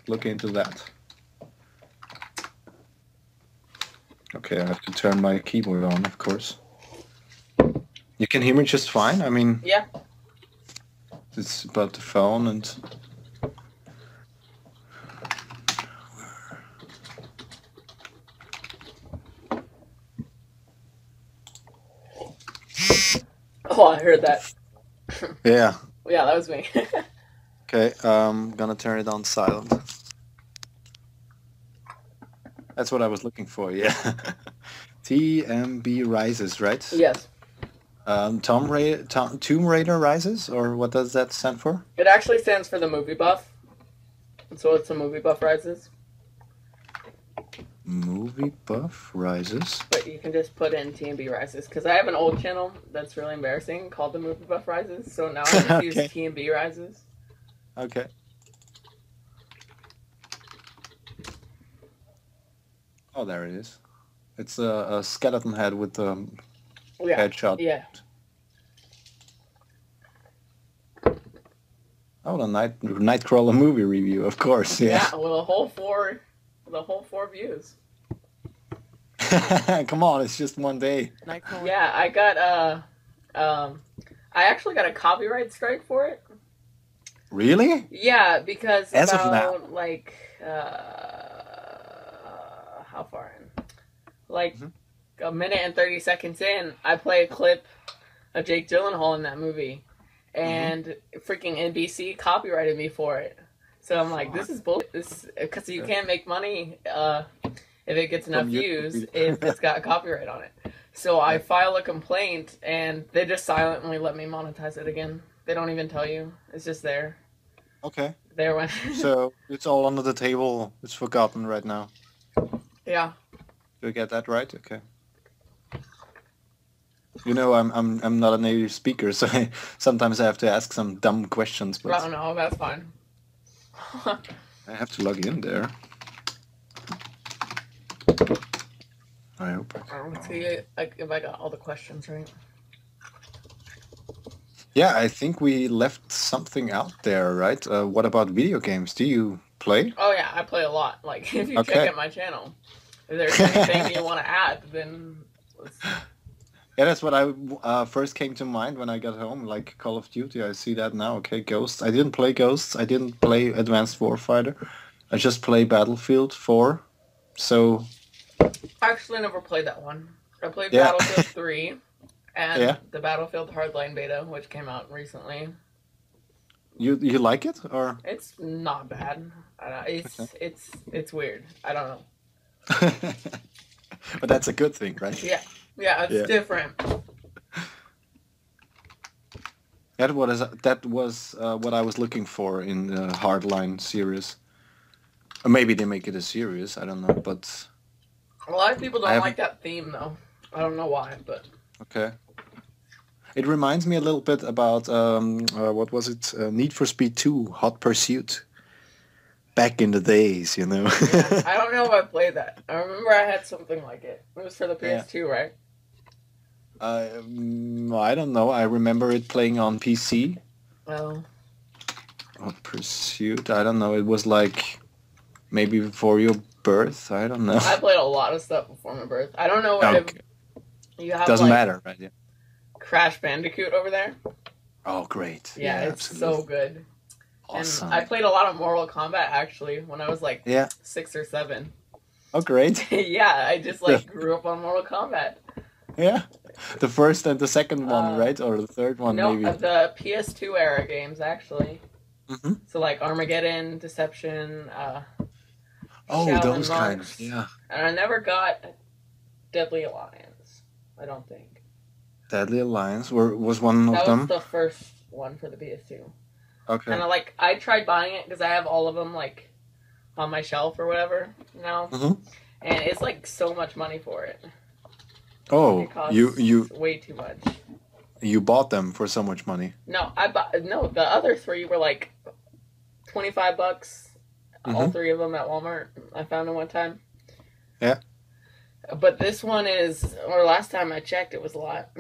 look into that. Okay, I have to turn my keyboard on, of course. You can hear me just fine? I mean... Yeah. It's about the phone and... Oh, I heard that. Yeah. Yeah, that was me. Okay, I'm gonna turn it on silent. That's what I was looking for, yeah. TMB Rises, right? Yes. Tomb Raider Rises, or what does that stand for? It actually stands for the movie buff. So it's a movie buff rises. Movie Buff Rises. But you can just put in TMB rises. Because I have an old channel that's really embarrassing called the movie buff rises. So now I just Okay. use TMB rises. Okay. Oh, there it is. It's a skeleton head with a headshot. Yeah. Oh, the Nightcrawler movie review, of course. Yeah. Yeah, with the whole four views. Come on, it's just one day. Nightcrawler. Yeah, I got I actually got a copyright strike for it. Really? Yeah, because As of about now. like how far in? Like a minute and 30 seconds in, I play a clip of Jake Gyllenhaal in that movie, and freaking NBC copyrighted me for it. So I'm like, this is bullshit. This because you can't make money if it gets enough views if it's got copyright on it. So I file a complaint, and they just silently let me monetize it again. They don't even tell you. It's just there. Okay. There when. So it's all under the table. It's forgotten right now. Yeah. Do I get that right? Okay. You know, I'm not a native speaker, so sometimes I have to ask some dumb questions. But Oh no, that's fine. I have to log in there. I hope. Let's see if I got all the questions right. Yeah, I think we left something out there, right? What about video games? Do you play? Oh yeah, I play a lot. Like if you Okay. check out my channel, if there's anything you want to add, then let's... Yeah, that's what I first came to mind when I got home, like Call of Duty. I see that now. Okay, Ghosts. I didn't play Ghosts. I didn't play Advanced Warfighter. I just play Battlefield 4. So... I actually never played that one. I played Yeah. Battlefield 3 and Yeah. the Battlefield Hardline beta, which came out recently. You like it, or? It's not bad. It's weird. I don't know. But that's a good thing, right? Yeah, it's Yeah. different. That was what I was looking for in the Hardline series. Or maybe they make it a series. I don't know, but A lot of people I don't haven't- like that theme though. I don't know why, but okay. It reminds me a little bit about what was it? Need for Speed 2: Hot Pursuit. Back in the days, you know. yeah, I don't know if I played that. I remember I had something like it. It was for the PS2, right? I don't know. I remember it playing on PC. Oh. Hot Pursuit. I don't know. It was like maybe before your birth. I don't know. I played a lot of stuff before my birth. I don't know what Okay. if you have Doesn't like matter, right? Yeah. Crash Bandicoot over there. Oh, great. Yeah, it's absolutely. so good. Awesome. And I played a lot of Mortal Kombat actually when I was like Yeah. 6 or 7. Oh, great. Yeah, I just like grew up on Mortal Kombat. Yeah. The first and the second one, Uh, right? Or the third one, No, maybe. the PS2 era games actually. Mhm. So like Armageddon, Deception, Oh, Shaolin those kind Monks. of, yeah. And I never got Deadly Alliance. I don't think. Deadly Alliance was one of That them. was the first one for the PS2. Okay. And I tried buying it because I have all of them like on my shelf or whatever now, Mhm. and it's like so much money for it. Oh, It costs you way too much. you bought them for so much money. No, the other 3 were like $25. All 3 of them at Walmart. I found them one time. Yeah. But this one is, or last time I checked, it was a lot.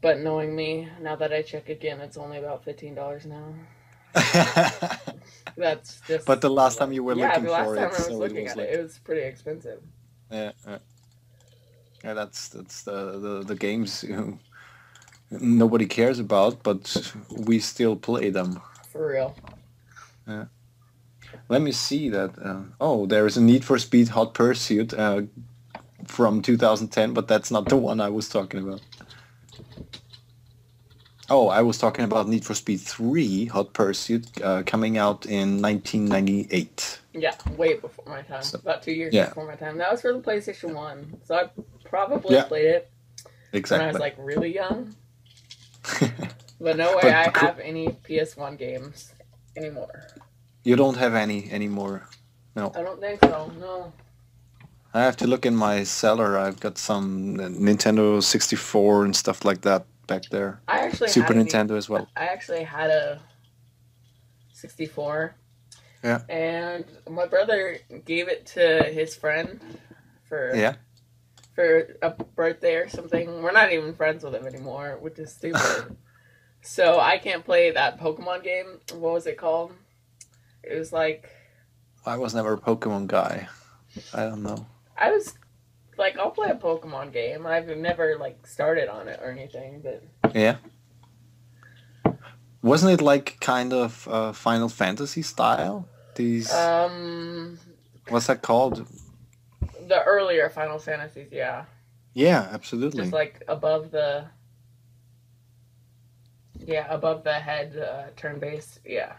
But knowing me, now that I check again, it's only about $15 now. That's But just the last time you were yeah. looking The last for time it, I was so it looking was at it, like, it was pretty expensive. yeah, yeah. That's the games nobody cares about, but we still play them. For real. Yeah. Let me see that. Oh, there is a Need for Speed Hot Pursuit from 2010, but that's not the one I was talking about. Oh, I was talking about Need for Speed 3 Hot Pursuit coming out in 1998. Yeah, way before my time. So, About 2 years yeah. before my time. That was for the PlayStation 1. So I probably Yeah. played it when I was Exactly. like really young. But no way But I have any PS1 games anymore. you don't have any anymore. No. I don't think so, no. I have to look in my cellar. I've got some Nintendo 64 and stuff like that back there. I actually Super had Nintendo as well. I actually had a 64. Yeah. And my brother gave it to his friend for a birthday or something. We're not even friends with him anymore, which is stupid. So I can't play that Pokemon game. What was it called? It was like... I was never a Pokemon guy. I don't know. I was like, I'll play a Pokemon game. I've never like started on it or anything, but... Yeah. Wasn't it like kind of Final Fantasy style? These... What's that called? The earlier Final Fantasies, yeah. Yeah, absolutely. Just like above the... Yeah, above the head, turn-based, yeah.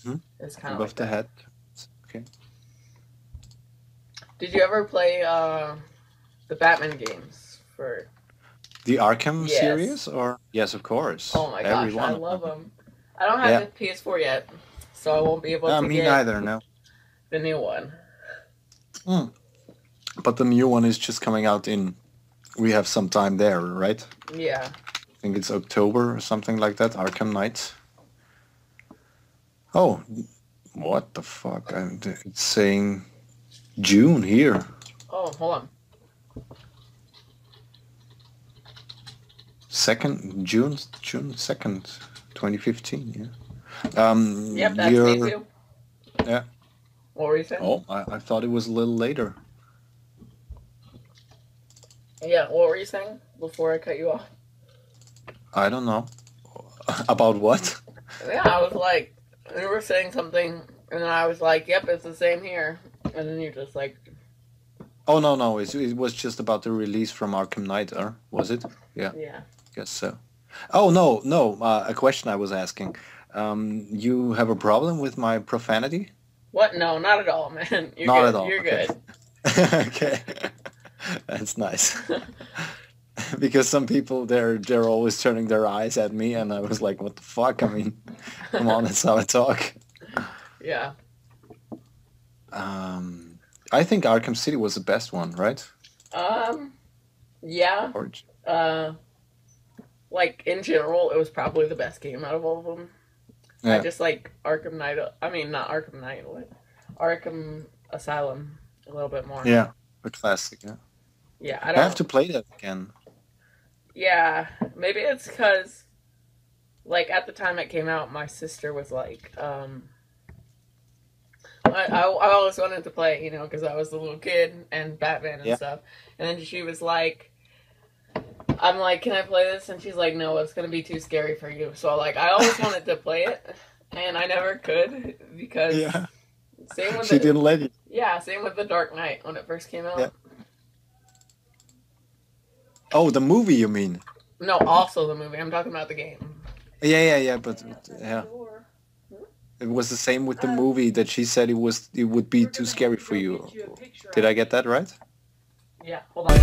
Mm-hmm. It's kind of above like the that. head. Okay. Did you ever play the Batman games for... The Arkham Yes. series, or yes, of course. Oh my gosh, I love them. I don't have the PS4 yet, so I won't be able to Me get neither. No. the new one. But the new one is just coming out in. We have some time there, right? Yeah. I think it's October or something like that. Arkham Knight. Oh, what the fuck? It's saying June here. Oh, hold on. June 2nd, 2015. Yeah. Yep, that's me too. Yeah. What were you saying? Oh, I thought it was a little later. Yeah, what were you saying before I cut you off? I don't know. About what? Yeah, I was like, you were saying something, and then I was like, yep, it's the same here. And then you're just like... Oh, no. It was just about the release from Arkham Knight, was it? Yeah. Yeah. Guess so. Oh, no. A question I was asking. You have a problem with my profanity? What? No, not at all, man. You're Not good. at all. You're Okay. good. Okay. That's nice. Because some people, they're always turning their eyes at me, and I was like, what the fuck? I mean, come on, that's how I talk. Yeah. I think Arkham City was the best one, right? Yeah. Or... like, in general, it was probably the best game out of all of them. Yeah. I just like Arkham Knight. I mean, not Arkham Knight. What? Arkham Asylum a little bit more. Yeah, a classic. Yeah. Yeah, I have to play that again. Yeah, maybe it's because, like, at the time it came out, my sister was like, I always wanted to play, you know, because I was the little kid and Batman and stuff. And then she was like, I'm like, can I play this? And she's like, no, it's going to be too scary for you. So, like, I always wanted to play it, and I never could because... Yeah. Same with she didn't let you. Yeah, same with The Dark Knight when it first came out. Yeah. Oh, the movie, you mean? No, also the movie. I'm talking about the game. Yeah, but yeah. It was the same with the movie that she said it would be too scary for you. Did I get that right? Yeah, hold on.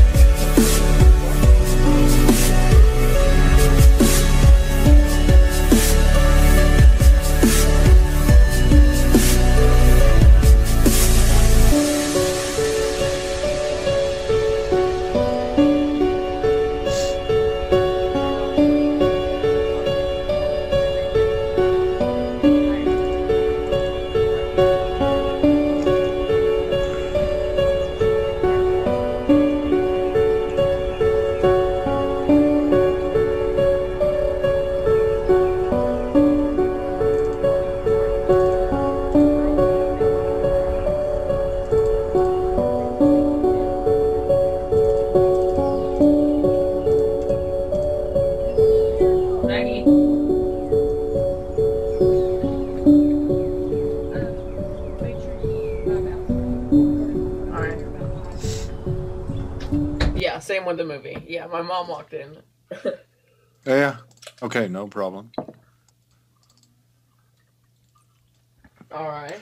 same with the movie. Yeah, my mom walked in. Yeah. Okay, no problem. All right.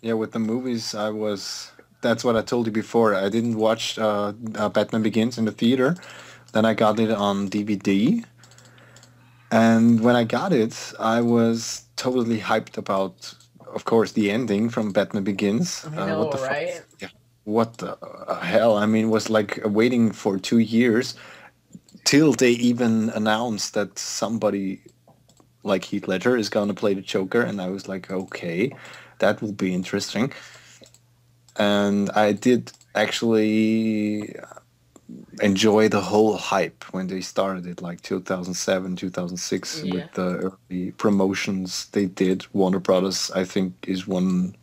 Yeah, with the movies, That's what I told you before. I didn't watch Batman Begins in the theater. Then I got it on DVD. And when I got it, I was totally hyped about, of course, the ending from Batman Begins. I What know, the fuck? right? Yeah. What the hell? I mean, it was like waiting for 2 years till they even announced that somebody like Heath Ledger is going to play the Joker. And I was like, okay, that will be interesting. And I did actually enjoy the whole hype when they started it, like 2007, 2006, Yeah. with the early promotions they did. Warner Brothers, I think, is one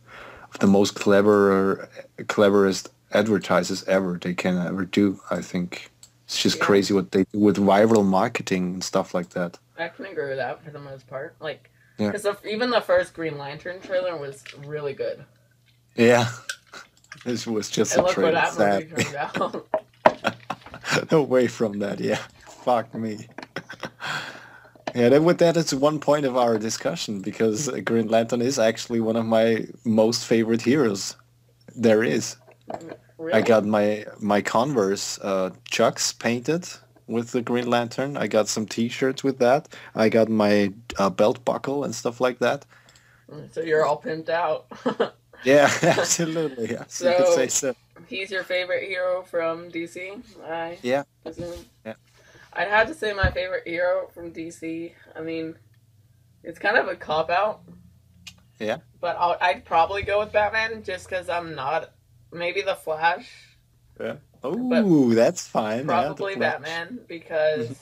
of the most cleverest advertisers ever they can ever do. I think it's just Yeah. crazy what they do with viral marketing and stuff like that. I can agree with that for the most part. Like, Yeah. because even the first Green Lantern trailer was really good. Yeah, this was just And a look what trailer. that movie turned out. Away from that, yeah. Fuck me. Yeah, that is one point of our discussion, because Green Lantern is actually one of my most favorite heroes there is. Really? I got my Converse Chucks painted with the Green Lantern. I got some T-shirts with that. I got my belt buckle and stuff like that. So you're all pimped out. Yeah, absolutely. Yes, you could say so. He's your favorite hero from DC, I Yeah. presume? Yeah. I'd have to say my favorite hero from DC. I mean, it's kind of a cop-out. Yeah. But I'd probably go with Batman just because I'm not... Maybe the Flash. Yeah. Oh, that's fine. Probably yeah, Batman because...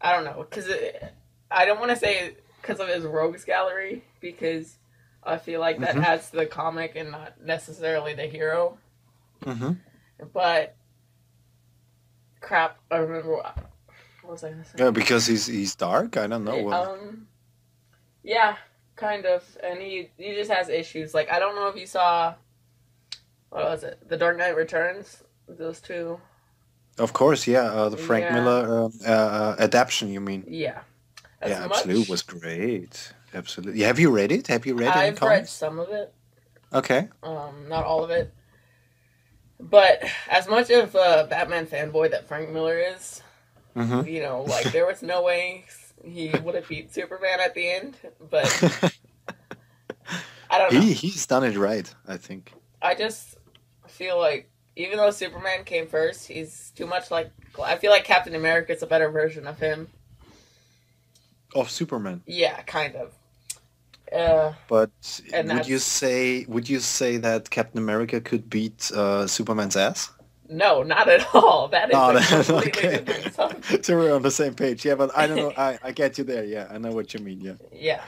I don't know. Because I don't want to say because of his rogues gallery, because I feel like that adds to the comic and not necessarily the hero. Mm-hmm. But crap, I remember what was I gonna say? Yeah, because he's dark. I don't know. Yeah, kind of, and he just has issues. Like, I don't know if you saw, what was it? The Dark Knight Returns. Those two. Of course, yeah. The Frank Miller adaptation, you mean? Yeah. Yeah, absolutely. It was great. Absolutely. Have you read it? Have you read it? I've read some of it. Okay. Not all of it. But as much of a Batman fanboy that Frank Miller is, you know, like, there was no way he would have beat Superman at the end. But I don't know. He's done it right, I think. I just feel like, even though Superman came first, he's too much like... I feel like Captain America's a better version of him. Of Superman? Yeah, kind of. But would you say that Captain America could beat Superman's ass? No, not at all. That is completely different stuff. So we're on the same page. Yeah, but I don't know. I get you there. Yeah, I know what you mean. Yeah. Yeah.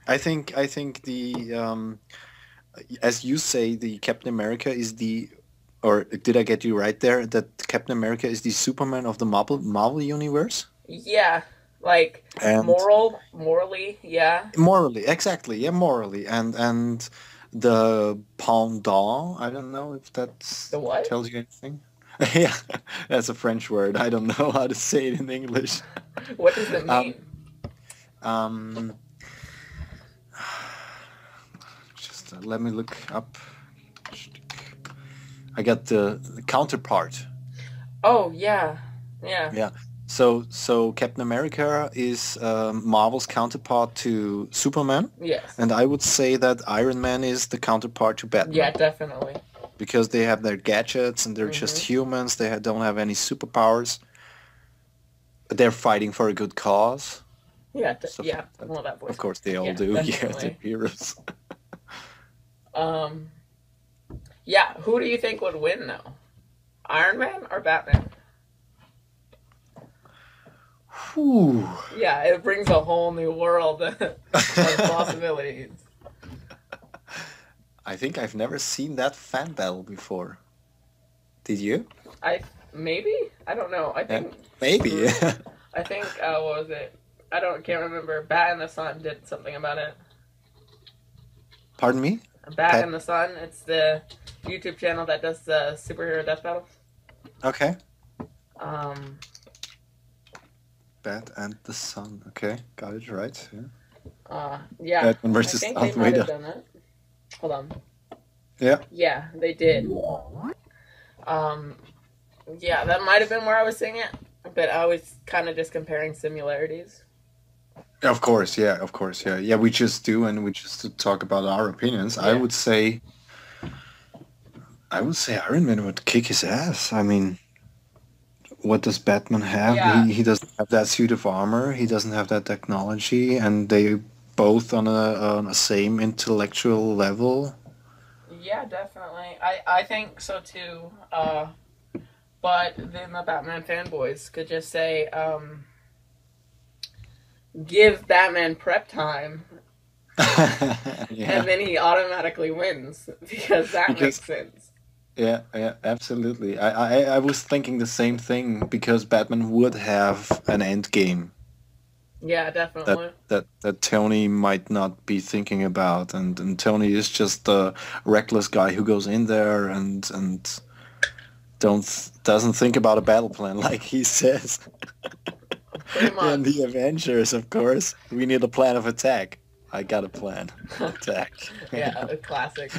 I think the as you say, the Captain America is the, or did I get you right there, that Captain America is the Superman of the Marvel universe? Yeah. Like, and morally, yeah. Morally, exactly, yeah, morally. And the pendant, I don't know if that tells you anything. Yeah, that's a French word. I don't know how to say it in English. What does it mean? Just let me look up. I got the counterpart. Oh, yeah. Yeah. Yeah. So Captain America is Marvel's counterpart to Superman. Yes. And I would say that Iron Man is the counterpart to Batman. Yeah, definitely. Because they have their gadgets and they're just humans. They don't have any superpowers. They're fighting for a good cause. Yeah, yeah. Well, that voice. Of course, they all do. Definitely. Yeah, they're heroes. Yeah, who do you think would win, though? Iron Man or Batman? Whew. Yeah, it brings a whole new world of possibilities. I think I've never seen that fan battle before. Did you? Maybe? I don't know. I think... Maybe. I think, what was it? Can't remember. Bat in the Sun did something about it. Pardon me? Bat in the Sun. It's the YouTube channel that does the superhero death battles. Okay. Um, Bat and the Sun. Okay, got it right. Yeah. yeah, Batman I versus think they Darth might have Vader. done that. Hold on. Yeah. Yeah, they did. Um, yeah, that might have been where I was seeing it, but I was kind of just comparing similarities. Of course, yeah, of course, yeah. Yeah, we just do, and we just to talk about our opinions. Yeah. I would say Iron Man would kick his ass. I mean, what does Batman have? Yeah, He doesn't have that suit of armor. He doesn't have that technology, and they both on a same intellectual level. yeah, definitely. I think so too. But then the Batman fanboys could just say, give Batman prep time, Yeah, and then he automatically wins because that because makes sense. yeah, yeah, absolutely. I was thinking the same thing because Batman would have an end game Yeah, that definitely. that Tony might not be thinking about, and Tony is just a reckless guy who goes in there and doesn't think about a battle plan like he says. Pretty In much. the Avengers, of course, we need a plan of attack. I got a plan of attack. Yeah, a classic.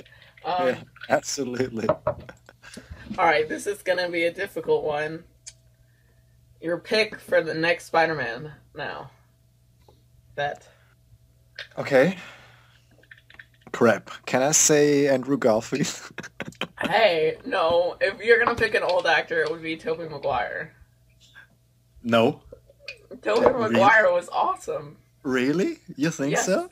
Yeah, absolutely. All right, this is gonna be a difficult one. Your pick for the next Spider-Man now. That. Okay. Crap. Can I say Andrew Garfield? Hey, no. If you're gonna pick an old actor, it would be Tobey Maguire. No. Tobey Really? Maguire was awesome. Really? You think Yes, so?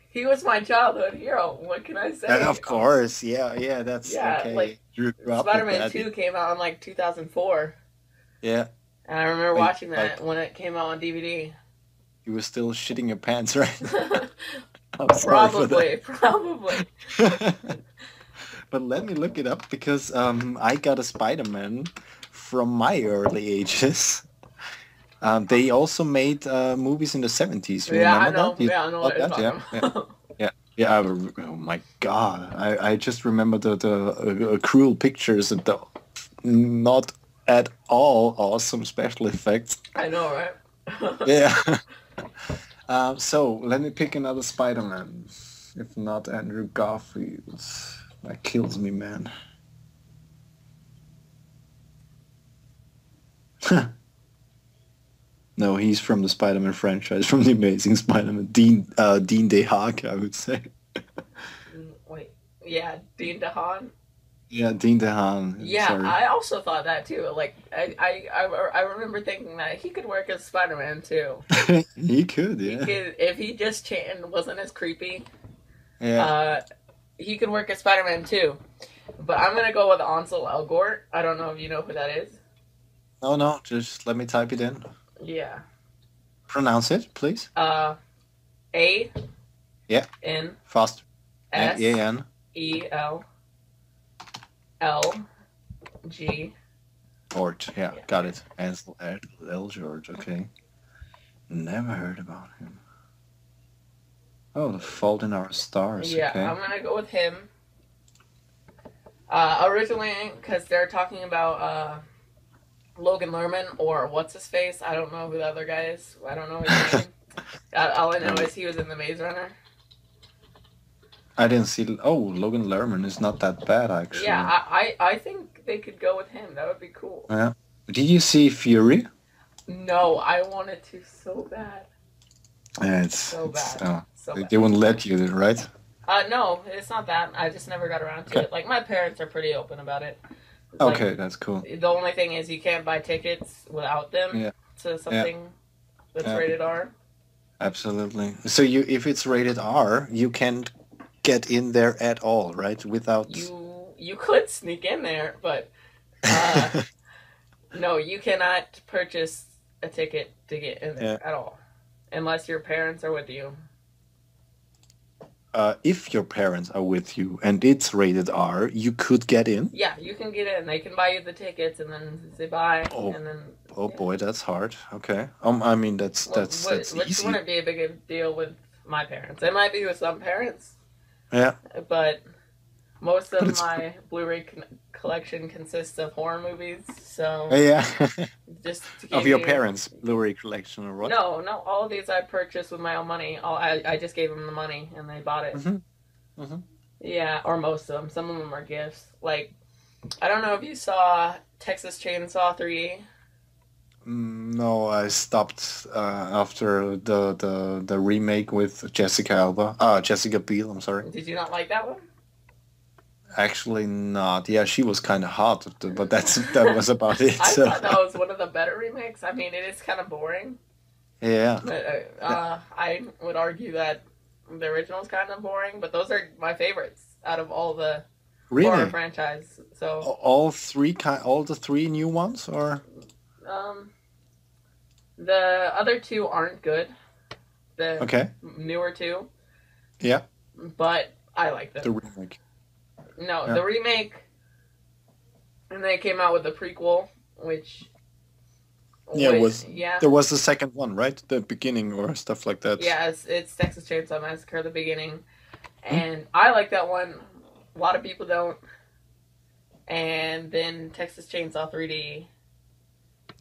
he was my childhood hero. What can I say? Of course. Yeah, yeah, that's Yeah, okay. like You grew up with Spider-Man that. 2 came out in like 2004, Yeah. and I remember Like, watching like that when it came out on DVD. you were still shitting your pants, right? I'm sorry for Probably, probably. that. But let me look it up because I got a Spider-Man from my early ages. They also made movies in the 70s. You Yeah, I remember know. that? You Yeah, I know about what you're that? Yeah, talking yeah, about. yeah, yeah. Oh my God! I just remember the cruel pictures and the not at all awesome special effects. I know, right? Yeah. So let me pick another Spider-Man. If not Andrew Garfield, that kills me, man. No, he's from the Spider-Man franchise, from the Amazing Spider-Man. Dean DeHaag, I would say. Wait, yeah, Dean DeHaan. Yeah, Dean DeHaan. Yeah, Sorry. I also thought that too. Like, I remember thinking that he could work as Spider-Man too. He could, He yeah. could, if he just wasn't as creepy. Yeah. Uh, he could work as Spider-Man too. But I'm gonna go with Ansel Elgort. I don't know if you know who that is. No, no, just let me type it in. Yeah. Pronounce it, please. A. Yeah. N. Fast. S. A-N. E. L. L. G. Ort. Yeah, Yeah. got it. Ansel Elgort, okay. Never heard about him. Oh, The Fault in Our Stars, Yeah, okay. I'm gonna go with him. Originally, because they're talking about Logan Lerman or what's his face. I don't know who the other guy is. I don't know his name. All I know is he was in the Maze Runner. I didn't see... Oh, Logan Lerman is not that bad, actually. Yeah, I think they could go with him. That would be cool. Yeah. Did you see Fury? No, I wanted to so bad. Yeah, So bad. So they bad. wouldn't let you, right? No, it's not that. I just never got around to Okay. it. Like, my parents are pretty open about it. It's Okay, that's cool. the only thing is you can't buy tickets without them Yeah. to something that's Yeah. rated R. Absolutely. So if it's rated R, you can't get in there at all, right? Without... You could sneak in there, but no, you cannot purchase a ticket to get in there at all, unless your parents are with you. If your parents are with you and it's rated R, you could get in. Yeah, you can get in. They can buy you the tickets and then say bye, Oh. and then. Oh yeah. boy, that's hard. Okay. I mean that's Which easy. wouldn't be a big deal with my parents. It might be with some parents, Yeah. but Most But of it's my Blu-ray collection consists of horror movies, so yeah. just to Of give your you. parents' Blu-ray collection or what? No, no, all of these I purchased with my own money. I just gave them the money and they bought it. Mm-hmm. Mm-hmm. Yeah, or most of them. Some of them are gifts. Like, I don't know if you saw Texas Chainsaw 3. No, I stopped after the remake with Jessica Alba. Jessica Biel. I'm sorry. Did you not like that one? Actually, not. Yeah, she was kind of hot, but that was about it. I So thought that was one of the better remakes. I mean, it is kind of boring, yeah, but I would argue that the original is kind of boring. But those are my favorites out of all the horror really. franchise. So, All the three new ones, or um, the other two aren't good. The okay, newer two, yeah, but I like the them. remake. No, Yeah, the remake, and they came out with the prequel, which, yeah. yeah, There was the second one, right? The beginning or stuff like that. yeah, it's Texas Chainsaw Massacre, the beginning, Hmm? and I like that one. A lot of people don't. And then Texas Chainsaw 3D,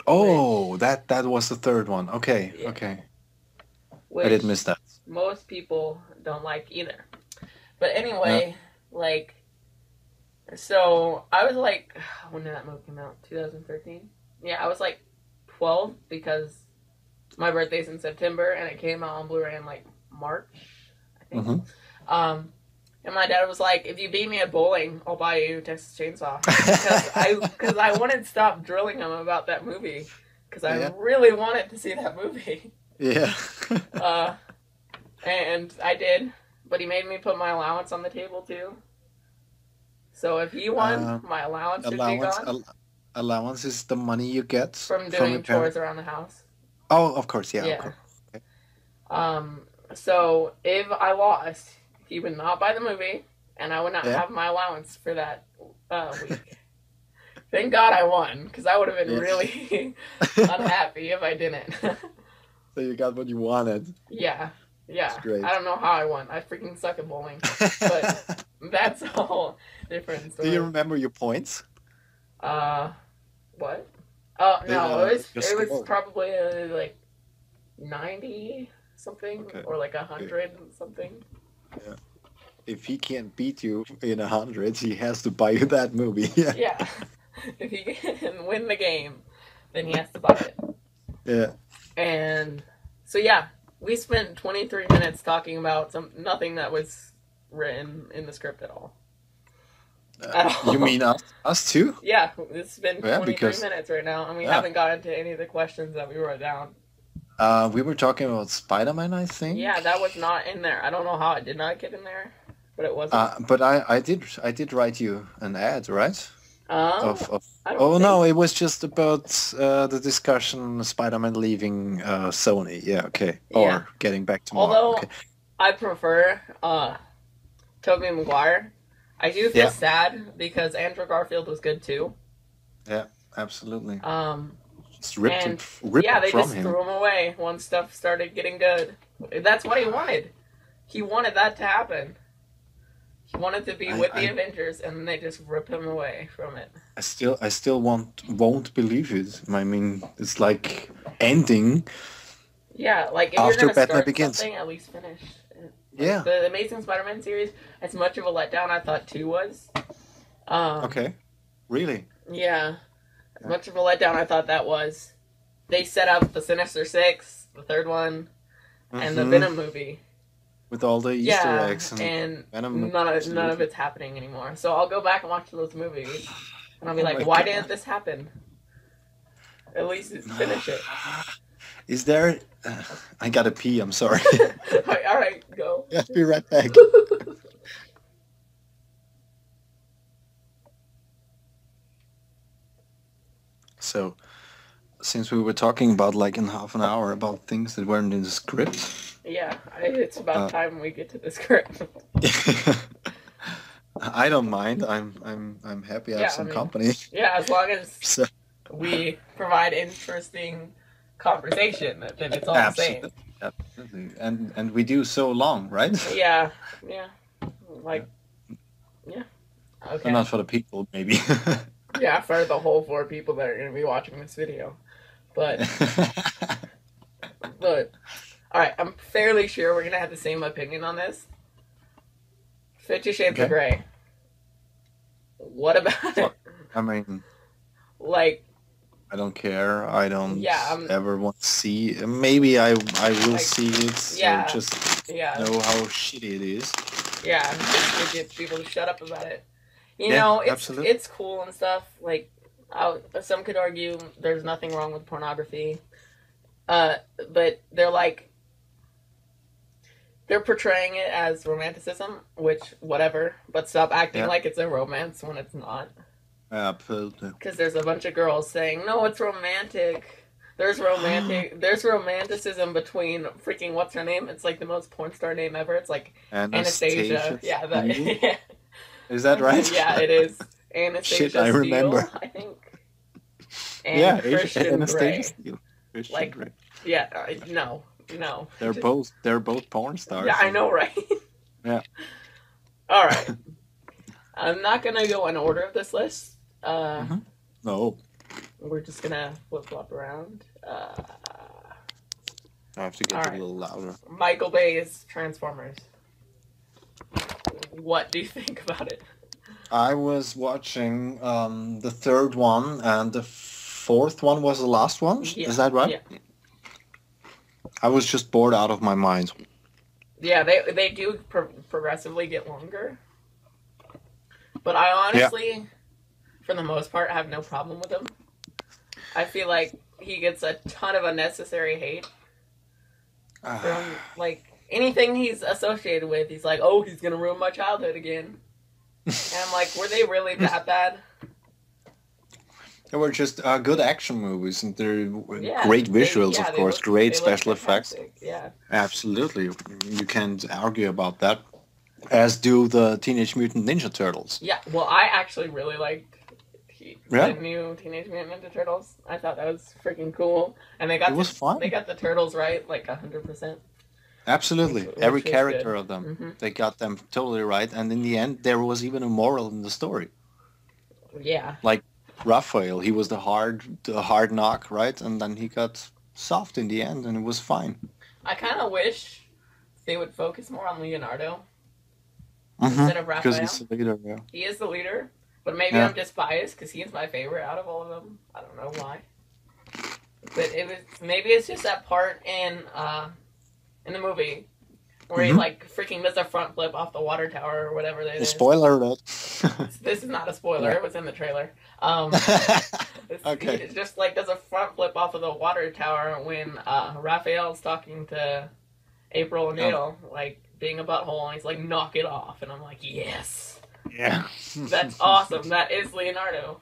Oh, which, that was the third one. Okay, yeah, okay. I did which miss that. most people don't like either. But Yeah. anyway, like, so I was like, when did that movie come out? 2013? Yeah, I was like 12 because my birthday's in September and it came out on Blu-ray in like March, I think. Mm-hmm. Um, and my dad was like, "If you beat me at bowling, I'll buy you Texas Chainsaw," because I wouldn't stop drilling him about that movie because I Yeah. really wanted to see that movie. Yeah. Uh, and I did, but he made me put my allowance on the table too. So if he won, uh, my allowance would be allowance gone allowance is the money you get from from your doing parents. chores around the house. Oh, of course, yeah, of Yeah. course. Okay. Um. So if I lost, he would not buy the movie, and I would not Yeah. have my allowance for that week. Thank God I won, because I would have been Yeah. really unhappy if I didn't. So you got what you wanted. Yeah, yeah. That's great. I don't know how I won. I freaking suck at bowling, but that's a whole different Do you story. remember your points? Uh, what? Oh no, Your it was score. probably like 90 something Okay. or like Okay. 100 something. Yeah. If he can't beat you in 100, he has to buy you that movie. Yeah. Yeah, if he can win the game, then he has to buy it. Yeah. And so yeah, we spent 23 minutes talking about nothing that was written in the script at all. You mean us? Us too? Yeah, it's been Yeah, 23 because minutes right now, and we yeah. haven't gotten to any of the questions that we wrote down. We were talking about Spider-Man, I think. Yeah, that was not in there. I don't know how it did not get in there, but it wasn't. But I did write you an ad, right? Of I don't oh think. no, it was just about the discussion Spider-Man leaving Sony. Yeah, okay. Yeah. Or getting back to Marvel. Although Okay. I prefer Tobey Maguire, I do feel Yeah. sad because Andrew Garfield was good too. Yeah, absolutely. Um, Just ripped and it they from just him. threw him away once stuff started getting good. That's what he wanted. He wanted that to happen. He wanted to be with the Avengers, and then they just rip him away from it. I still won't believe it. I mean, it's like ending. Yeah, like if After you're gonna Batman start Begins. something, at least finish. Like, Yeah. The Amazing Spider-Man series, as much of a letdown I thought 2 was. Okay. Really? Yeah, as much of a letdown I thought that was. They set up the Sinister Six, the third one, and the Mhm. Venom movie. With all the Easter eggs and Venom. none of Absolutely. it's happening anymore. So I'll go back and watch those movies, and I'll be Oh like, my why God. didn't this happen? At least finish it. Is there? I gotta pee. I'm sorry. All right, go. Yeah, be right back. So, since we were talking about like in half an hour about things that weren't in the script, Yeah, it's about time we get to the script. I don't mind. I'm happy I have some company. Yeah, as long as So, we provide interesting conversation, then it's all the same. absolutely. And we do so long, right? Yeah, like, yeah. But Okay. not for the people, maybe. Yeah, for the whole 4 people that are going to be watching this video. But, but, alright, I'm fairly sure we're going to have the same opinion on this. 50 Shades of Okay. Grey. What about it? Fuck. I mean, Like, I don't care. I don't yeah, I'm ever want to see. Maybe I will like, see it or yeah, just yeah, know how shitty it is. yeah, just to get people to shut up about it. You Yeah, know, absolutely. it's cool and stuff. Like, some could argue there's nothing wrong with pornography. Uh, but they're portraying it as romanticism, which whatever. But stop acting Yeah, like it's a romance when it's not. absolutely. Because there's a bunch of girls saying, "No, it's romantic." There's romanticism between freaking what's her name? It's like the most porn star name ever. It's like Anastasia. Anastasia Yeah, Steele? that. Yeah. Is that right? Yeah, it is Shit, Anastasia I Steele, remember. I think, and Yeah, Christian Anastasia Grey. Steele. Christian Like, Grey. yeah, no, just They're both porn yeah, stars. I know, right? Yeah. All right, I'm not gonna go in order of this list. Hmm. No, We're just gonna flip flop around. I have to All get a right, little louder. Michael Bay's Transformers. What do you think about it? I was watching the third one, and the fourth one was the last one. Yeah, Is that right? yeah, I was just bored out of my mind. yeah. They do progressively get longer, but I Yeah. honestly, for the most part, have no problem with them. I feel like he gets a ton of unnecessary hate from like anything he's associated with. He's like, oh, he's gonna ruin my childhood again. And I'm like, were they really that bad? They were just good action movies, and they're Yeah, great visuals, yeah, of course, great they look special effects. fantastic. Yeah, Absolutely, you can't argue about that. As do the Teenage Mutant Ninja Turtles. yeah. Well, I actually really liked Yeah, the new Teenage Mutant Ninja Turtles. I thought that was freaking cool, and it was they fun. got the turtles right like 100%, Absolutely, every which was good. character of them, Hmm. they got them totally right. And in the end, there was even a moral in the story. Yeah, Like Raphael, he was the hard knock, right? And then he got soft in the end, and it was fine. I kind of wish they would focus more on Leonardo Mm-hmm. instead of Because he's Raphael. the leader. Yeah. He is the leader, but maybe Yeah. I'm just biased because he's my favorite out of all of them. I don't know why, but maybe it's just that part in the movie where he Mm-hmm. like freaking does a front flip off the water tower or whatever it is. Spoiler alert. This is not a spoiler. Yeah. It was in the trailer. Okay. He just like does a front flip off of the water tower when Raphael's talking to April O'Neil, like being a butthole, and he's like, "Knock it off," and I'm like, "Yes, Yeah. that's awesome. That is Leonardo."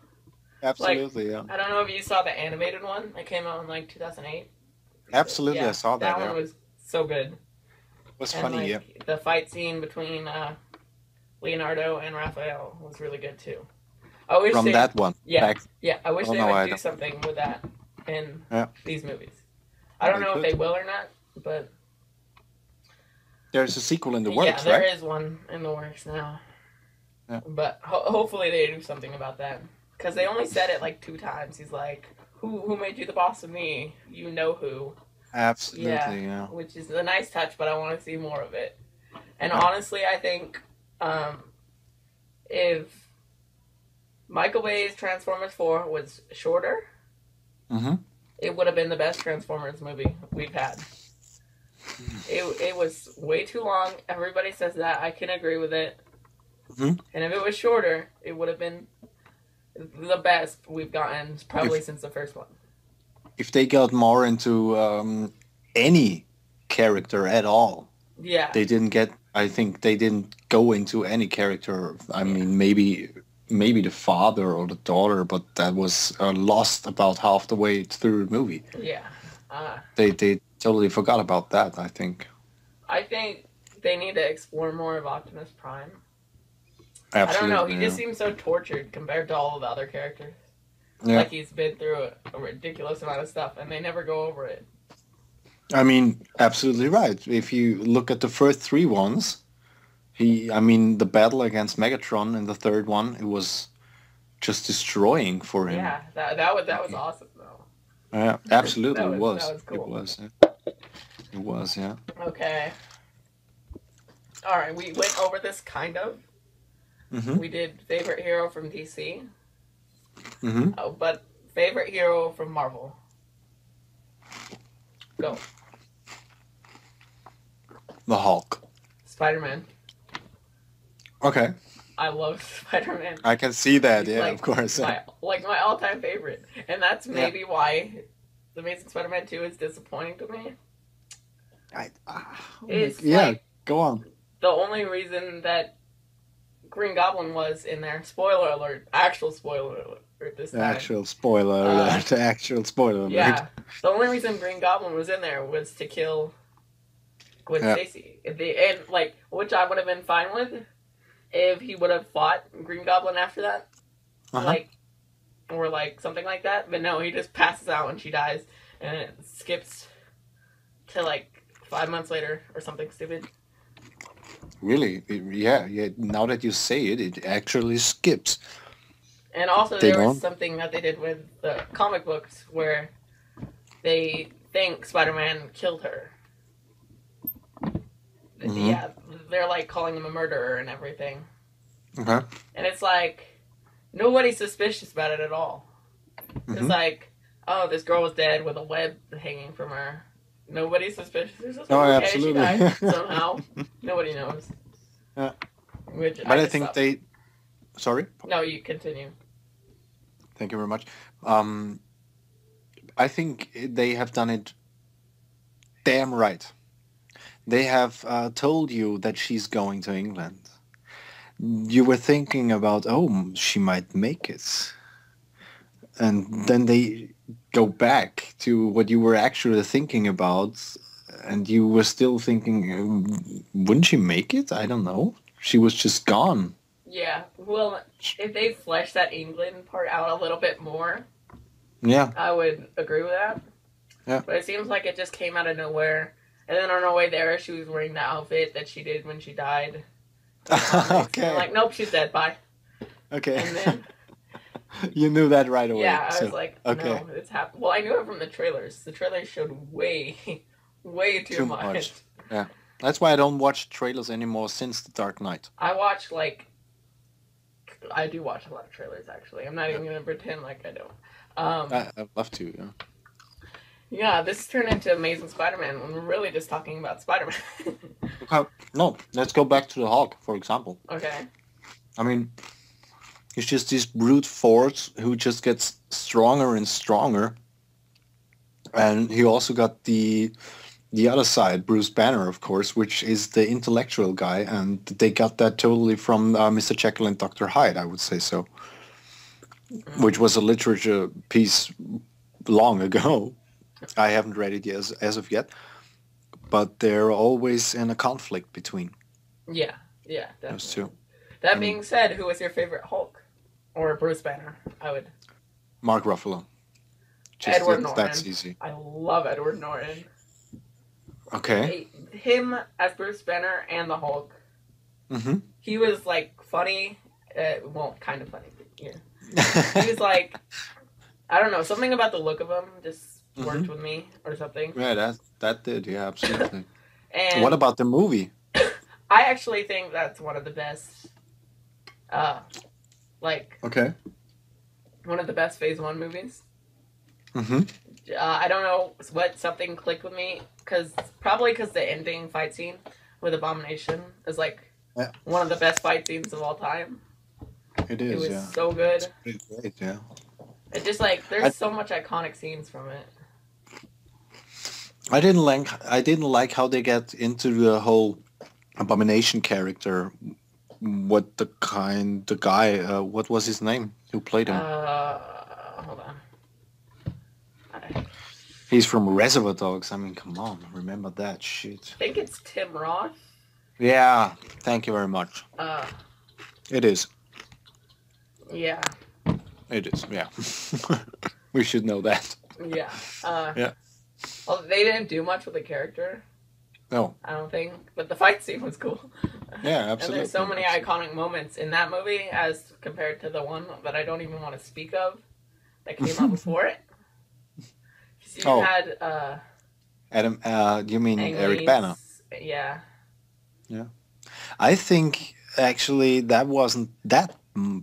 Like, Absolutely, yeah. I don't know if you saw the animated one that came out in like 2008. Absolutely, I Yeah, saw that. that Yeah. one was so good. It was And funny, like yeah. the fight scene between Leonardo and Raphael was really good too. I wish From they, that one. yeah, Back. yeah. I wish Oh they no, would I do don't. something with that in Yeah. these movies. I don't They know if could. they will or not, but There's a sequel in the yeah, works, there right? is one in the works now. Yeah. But hopefully they do something about that because they only said it like 2 times. He's like, "Who made you the boss of me? You know who." Absolutely, yeah. Which is a nice touch, but I want to see more of it. And Yeah. honestly, I think if Michael Bay's Transformers 4 was shorter, Mm-hmm. it would have been the best Transformers movie we've had. It was way too long. Everybody says that. I can agree with it. Mm-hmm. And if it was shorter, it would have been the best we've gotten probably since the first one. If they got more into any character at all, Yeah. they didn't get. I think they didn't go into any character. I mean, maybe the father or the daughter, but that was lost about half the way through the movie. Yeah. They totally forgot about that, I think. I think they need to explore more of Optimus Prime. Absolutely. I don't know. He yeah. just seems so tortured compared to all of the other characters. Yeah. Like he's been through a ridiculous amount of stuff, and they never go over it. I mean, absolutely right. If you look at the first 3 ones, I mean, the battle against Megatron in the third one, it was just destroying for him. Yeah, that was awesome though. Yeah, that absolutely, it was that was. was It cool. was. It was. Yeah. Okay. All right, we went over this kind of. Mhm. We did favorite hero from DC. Mhm. Oh, but favorite hero from Marvel. Go. The Hulk. Spider-Man. Okay. I love Spider-Man. I can see that. He's Yeah, of course. my all-time favorite, and that's Yeah. maybe why the Amazing Spider-Man 2 is disappointing to me. It's Yeah. like Go on. the only reason that Green Goblin was in there. Spoiler alert! Actual spoiler alert this The time. actual spoiler alert. The actual spoiler alert. Yeah, the only reason Green Goblin was in there was to kill Gwen Stacy. And like, which I would have been fine with if he would have fought Green Goblin after that, like, or like something like that. But no, he just passes out when she dies, and it skips to like 5 months later or something stupid. Really? Yeah. Now that you say it, it actually skips. And also, They there was don't? something that they did with the comic books where they think Spider-Man killed her. Mhm. Yeah, they're like calling him a murderer and everything. Okay. And it's like, nobody's suspicious about it at all. It's Mhm. like, oh, this girl was dead with a web hanging from her. Nobody's suspicious. It's just Oh, like, okay, she absolutely. died somehow. Nobody knows. Yeah. Which But I just think stopped. they. Sorry. No, you continue. Thank you very much. I think they have done it damn right. They have told you that she's going to England. You were thinking about, oh, she might make it. And then they go back to what you were actually thinking about. And you were still thinking, wouldn't she make it? I don't know. She was just gone. Yeah, well, if they flesh that England part out a little bit more, Yeah. I would agree with that. Yeah. But it seems like it just came out of nowhere. And then on her way there, she was wearing the outfit that she did when she died. Okay. And like, nope, she's dead. Bye. Okay. And then you knew that right away. yeah, I so, was like, okay. no, it's happened. Well, I knew it from the trailers. The trailers showed way, way too much. Yeah. That's why I don't watch trailers anymore since The Dark Knight. I watch I do watch a lot of trailers actually. I'm not even gonna pretend like I don't. I'd love to, yeah. Yeah, this turned into Amazing Spider-Man when we're really just talking about Spider-Man. Okay. No, let's go back to the Hulk, for example. Okay. I mean, he's just this brute force who just gets stronger and stronger. And he also got the other side, Bruce Banner, of course, which is the intellectual guy, and they got that totally from Mr. Jekyll and Dr. Hyde, I would say so, which was a literature piece long ago. I haven't read it as of yet, but they're always in a conflict between Yeah, definitely. those two. That being said, who was your favorite Hulk? Or Bruce Banner? I would. Mark Ruffalo. Just Edward Norton. That's easy. I love Edward Norton. Okay. Him as Bruce Banner and the Hulk. Mm-hmm. He was like funny. Well, kind of funny. Yeah. He was like, I don't know, something about the look of him just worked with me or something. Yeah, that did. Yeah, absolutely. And what about the movie? I actually think that's one of the best. Okay. One of the best Phase 1 movies. Mm-hmm. I don't know what something clicked with me probably because the ending fight scene with Abomination is like one of the best fight scenes of all time. It is. It was so good. It's great. Yeah. It just like there's so much iconic scenes from it. I didn't like how they get into the whole Abomination character. What was his name? Who played him? Hold on. He's from Reservoir Dogs. I mean, come on, remember that shit. I think it's Tim Roth. Yeah, thank you very much. It is. Yeah. It is. Yeah. We should know that. Yeah. Yeah. Well, they didn't do much with the character. No. I don't think, but the fight scene was cool. Yeah, And there's so absolutely. many iconic moments in that movie as compared to the one that I don't even want to speak of that came out before it. Because you Oh, had Adam. You mean Ang Eric Bana? Lee's, yeah. Yeah. I think actually that wasn't that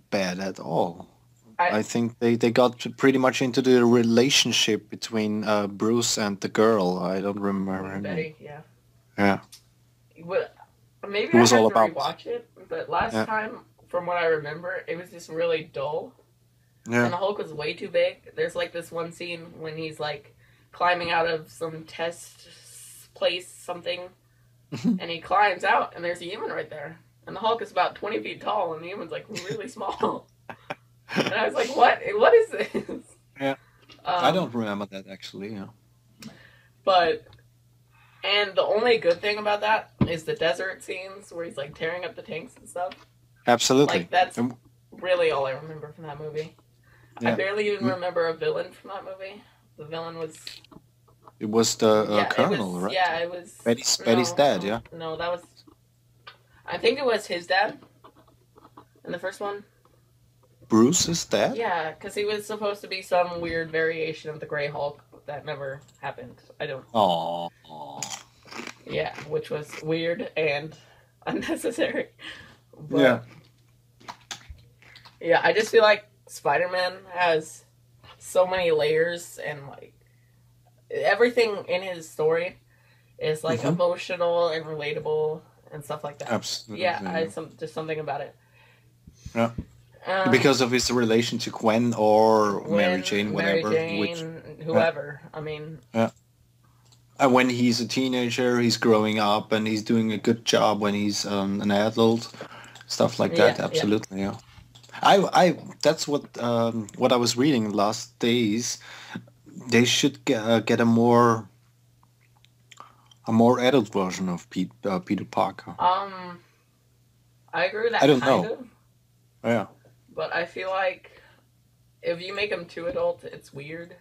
bad at all. I I think they got pretty much into the relationship between Bruce and the girl. I don't remember her name. Betty, yeah. Yeah, But maybe it I was all have to about. rewatch it. But last Yeah, time, from what I remember, it was just really dull. yeah. And the Hulk was way too big. There's like this one scene when he's like climbing out of some test place, something, and he climbs out, and there's a human right there. And the Hulk is about 20 feet tall, and the human's like really small. And I was like, what? What is this? Yeah, I don't remember that actually. Yeah, But, and the only good thing about that is the desert scenes where he's like tearing up the tanks and stuff. absolutely. Like, that's Um, really all I remember from that movie. I yeah, barely even Mm, remember a villain from that movie. The villain was it was the yeah, it was Colonel, right? yeah, it was Betty's no, dad. Yeah. no, that was I think it was his dad in the first one. Bruce's dad. Yeah, because he was supposed to be some weird variation of the Grey Hulk that never happened. I don't. Oh. Yeah, which was weird and unnecessary. Yeah. But yeah, I just feel like Spider-Man has so many layers and like everything in his story is like Hmm. emotional and relatable and stuff like that. Absolutely. Yeah, Yeah. just something about it. Yeah. Um, Because of his relation to Gwen or Mary Jane, when Mary whatever. Which. Jane, Yeah. whoever. I mean, Yeah. And when he's a teenager, he's growing up and he's doing a good job when he's an adult, stuff like that. yeah, yeah. Absolutely, yeah. That's what I was reading last days. They should get a more adult version of Peter Parker. I agree with I that don't kind know. of, Yeah, but I feel like if you make him too adult, it's weird.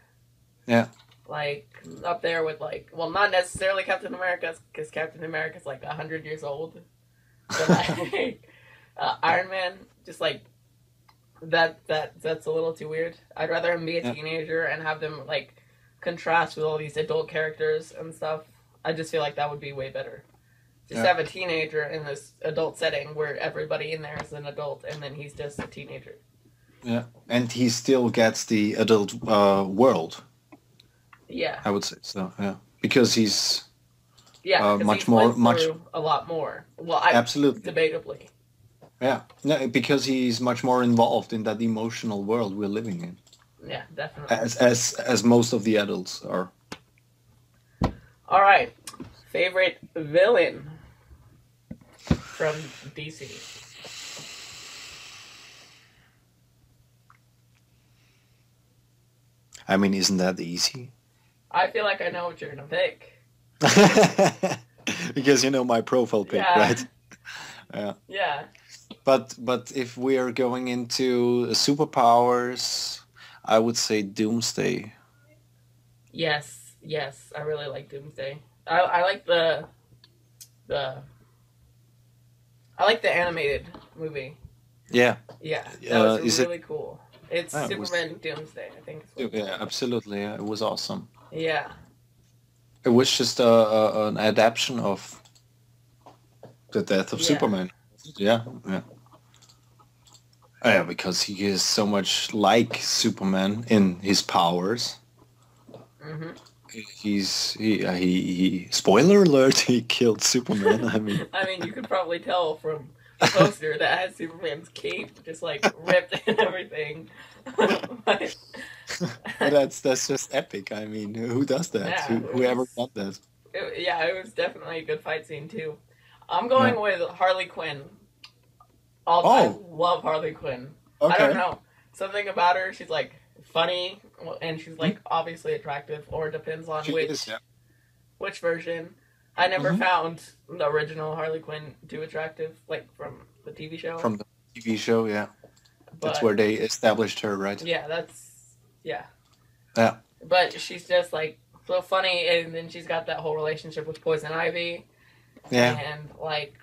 yeah, Like up there with like, well, not necessarily Captain America, because Captain America's like 100 years old. But like Iron Man, just like that's a little too weird. I'd rather him be a yeah, teenager and have them like contrast with all these adult characters and stuff. I just feel like that would be way better. Just yeah, have a teenager in this adult setting where everybody in there is an adult and then he's just a teenager. yeah. And he still gets the adult world, Yeah. I would say. So, yeah, because he's Yeah, because much he's more, lived much through a lot more. Well, I absolutely. debatably. Yeah, no, because he's much more involved in that emotional world we're living in, Yeah, definitely. as most of the adults are. All right. Favorite villain from DC. I mean, isn't that easy? I feel like I know what you're gonna pick. Because you know my profile pic, Yeah. right? Yeah. Yeah. But if we are going into superpowers, I would say Doomsday. Yes. Yes. I really like Doomsday. I like the I like the animated movie. Yeah. Yeah, that was Is it? really cool. It's It was. Superman Doomsday, I think. Is what it's Yeah, called. absolutely. Yeah, it was awesome. Yeah. It was just an adaptation of the death of Yeah. Superman. Yeah, yeah. Yeah, because he is so much like Superman in his powers. Mhm. He spoiler alert, he killed Superman. I mean, I mean, you could probably tell from the poster that has Superman's cape just like ripped and everything. But, that's just epic. I mean, who does that? yeah, Whoever done that? it was definitely a good fight scene too. I'm Yeah. going with Harley Quinn. I Oh, love Harley Quinn. I don't okay. know, something about her. She's like funny, and she's Mhm. like obviously attractive, or it depends on She is, yeah. which version. I never Hmm. found the original Harley Quinn too attractive, like from the TV show. From the TV show, yeah. That's But where they established her, right? yeah, yeah. Yeah. But she's just like so funny, and then she's got that whole relationship with Poison Ivy. Yeah. And like,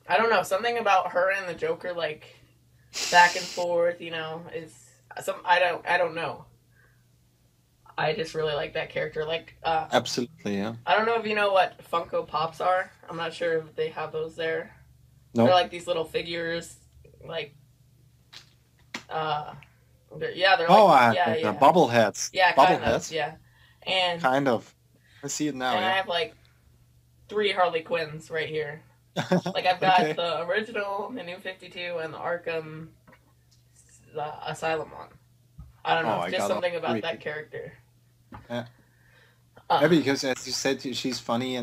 I don't know, something about her and the Joker, like back and forth, is some I don't know. I just really like that character. Like, Absolutely, yeah. I don't know if you know what Funko Pops are. I'm not sure if they have those there. They're No. like these little figures, like, uh, they're like, Oh, yeah, bobbleheads. yeah, kind of, Bobbleheads? yeah. And Kind of. I see it now, and I yeah. have like 3 Harley Quinns right here. Like I've got Okay. the original, the New 52, and the Arkham Asylum one. I don't Oh, know, I just got all something about three. that character. Yeah. Uh, Maybe because, as you said, she's funny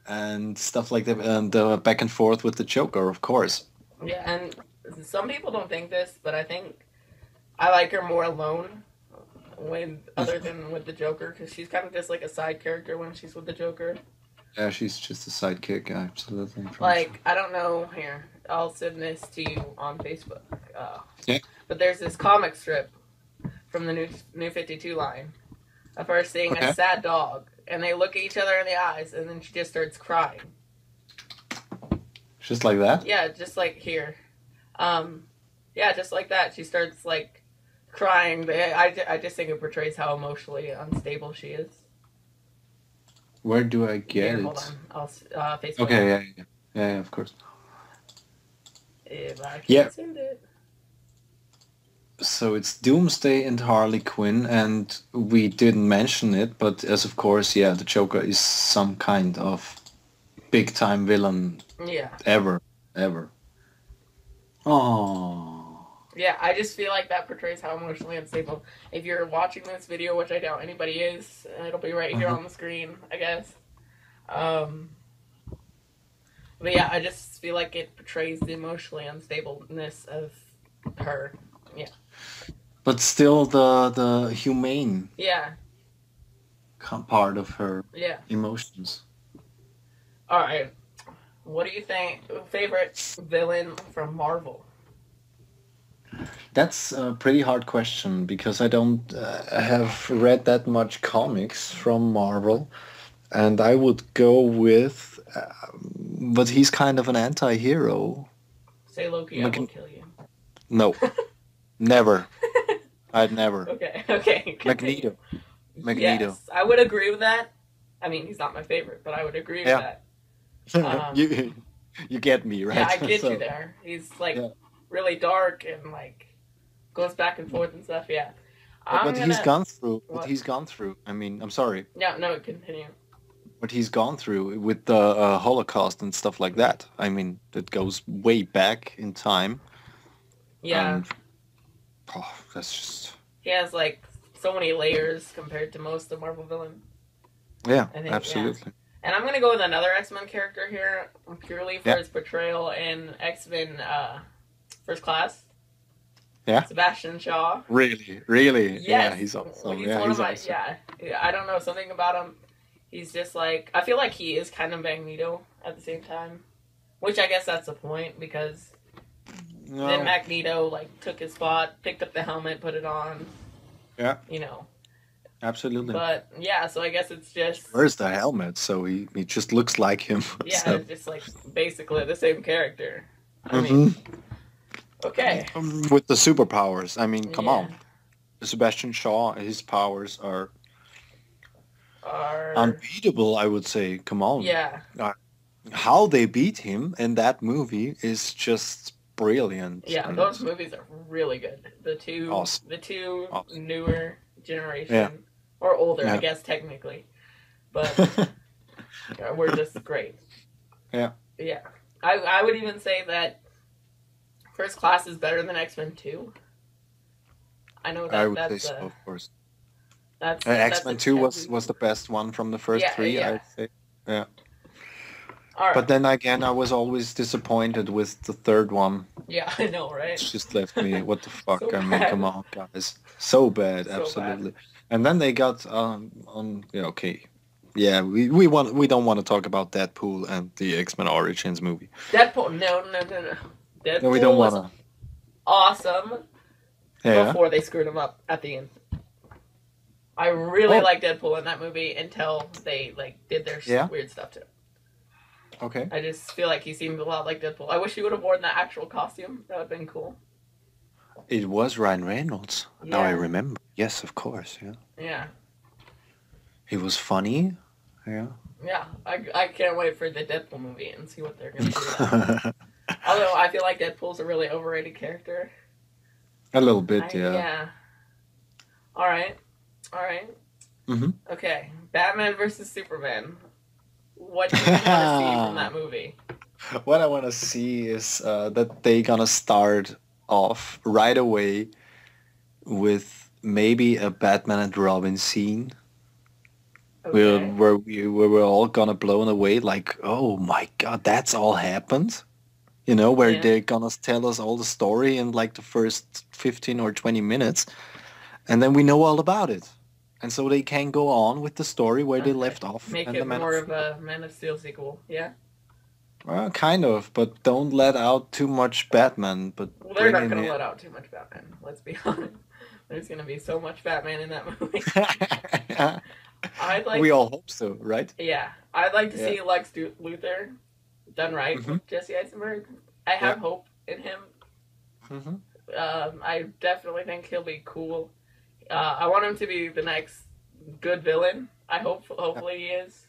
and stuff like that, and back and forth with the Joker, of course. yeah, and some people don't think this, but I think I like her more alone other than with the Joker, because she's kind of just like a side character when she's with the Joker. Yeah, she's just a sidekick, absolutely. Like, I don't know, here, I'll send this to you on Facebook. Uh, Yeah. but there's this comic strip from the New 52 line of her seeing a Okay. sad dog, and they look at each other in the eyes, and then she just starts crying. Just like that? Yeah, just like here. Yeah, just like that. She starts like crying. I just think it portrays how emotionally unstable she is. Where do I get Here, it? hold on. I'll Facebook. Okay, yeah, of course. If I can Yeah. send it. So it's Doomsday and Harley Quinn, and we didn't mention it, but as of course, yeah, the Joker is some kind of big time villain Yeah. ever. Oh. Yeah, I just feel like that portrays how emotionally unstable. If you're watching this video, which I doubt anybody is, it'll be right here on the screen, I guess. But yeah, I just feel like it portrays the emotionally unstableness of her. Yeah. But still the humane Yeah. part of her Yeah. emotions. All right. What do you think? Favorite villain from Marvel? That's a pretty hard question because I don't have read that much comics from Marvel, and I would go with, but he's kind of an anti-hero. Say Loki, I will kill you. No, never. I'd never. Okay. Magneto. Yes, I would agree with that. I mean, he's not my favorite, but I would agree with that. You get me, right? Yeah, I get you there. He's like really dark and like goes back and forth and stuff. Yeah. He's gone through. What he's gone through. I mean, I'm sorry. Yeah, no, continue. What he's gone through with the Holocaust and stuff like that. I mean, that goes way back in time. Yeah. And, that's just. He has like so many layers compared to most of Marvel villains. Yeah, I think, absolutely. Yeah. And I'm gonna go with another X-Men character here, purely for his portrayal in X-Men First Class. Yeah. Sebastian Shaw. Really? Yes. Yeah, he's awesome. He's awesome. Yeah, I don't know, something about him. He's just like, I feel like he is kind of Magneto at the same time, which I guess that's the point, because then Magneto like took his spot, picked up the helmet, put it on. Yeah. Absolutely. But yeah, so I guess it's just. Where's the helmet? So he just looks like him. Yeah, so. It's just like basically the same character. I mean, okay. With the superpowers, I mean, come on. Sebastian Shaw, his powers are unbeatable, I would say. Come on. Yeah. How they beat him in that movie is just brilliant. Yeah, those movies are really good. The two newer generation, or older, I guess technically, but we're just great. Yeah. Yeah, I would even say that First Class is better than X-Men 2. I know that I would say so, of course. That's X-Men 2 was the best one from the first three, I'd say. Yeah. All right. But then again, I was always disappointed with the third one. Yeah, I know, right? It just left me, what the fuck? So I mean, come on, guys. So bad, absolutely. Bad. And then they got okay. Yeah, we don't want to talk about Deadpool and the X-Men Origins movie. Deadpool, no. Deadpool no, we don't want to. Awesome. Yeah. Before they screwed him up at the end. I really liked Deadpool in that movie until they like did their weird stuff to him. Okay. I just feel like he seemed a lot like Deadpool. I wish he would have worn the actual costume. That would have been cool. It was Ryan Reynolds. Now I Yeah. remember. Yes, of course. Yeah. Yeah. He was funny. Yeah. Yeah. I can't wait for the Deadpool movie and see what they're going to do with that. Although I feel like Deadpool's a really overrated character. A little bit, yeah. Yeah. All right. All right. Mm-hmm. Okay. Batman versus Superman. What do you want to see from that movie? What I want to see is that they gonna start off right away with maybe a Batman and Robin scene Okay. where we're all gonna blown away like, oh my god, that's all happened. You know, where Yeah. they're gonna tell us all the story in like the first 15 or 20 minutes, and then we know all about it. And so they can go on with the story where they Okay. left off Make and the it Man more of of a Man of Steel sequel. Yeah. Well, kind of, but don't let out too much Batman, but Well, they're bring not in going to it. let out too much Batman. Let's be honest. There's going to be so much Batman in that movie. I'd We like, all hope so, right? yeah, I'd like to Yeah. see Lex Luthor done right Mm-hmm. with Jesse Eisenberg. I Yeah. have hope in him. Mm-hmm. I definitely think he'll be cool. I want him to be the next good villain. Hopefully he is.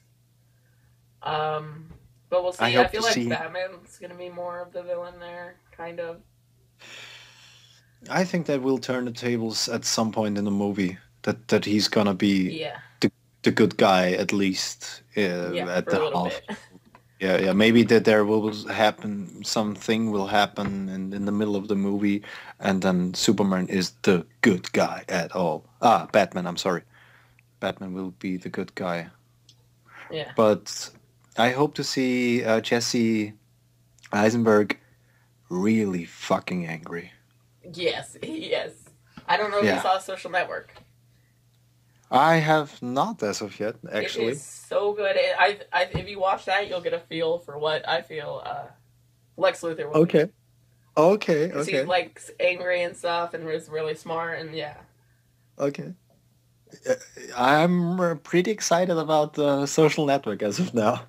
But we'll see. I I hope feel to like see. Batman's gonna be more of the villain there, kind of. I think that will turn the tables at some point in the movie. That he's gonna be Yeah, the good guy at least yeah, at for a the little half. bit. Yeah. Maybe that there will happen something will happen in the middle of the movie, and then Superman is the good guy at all. Batman. I'm sorry. Batman will be the good guy. Yeah. But I hope to see Jesse Eisenberg really fucking angry. Yes, yes. I don't know if you Yeah. saw Social Network. I have not as of yet, It is actually. so good. If you watch that, you'll get a feel for what I feel Lex Luthor will be. Okay. Okay. Because he's Okay. like angry and stuff and is really smart and yeah. Okay. Uh, I'm pretty excited about the Social Network as of now,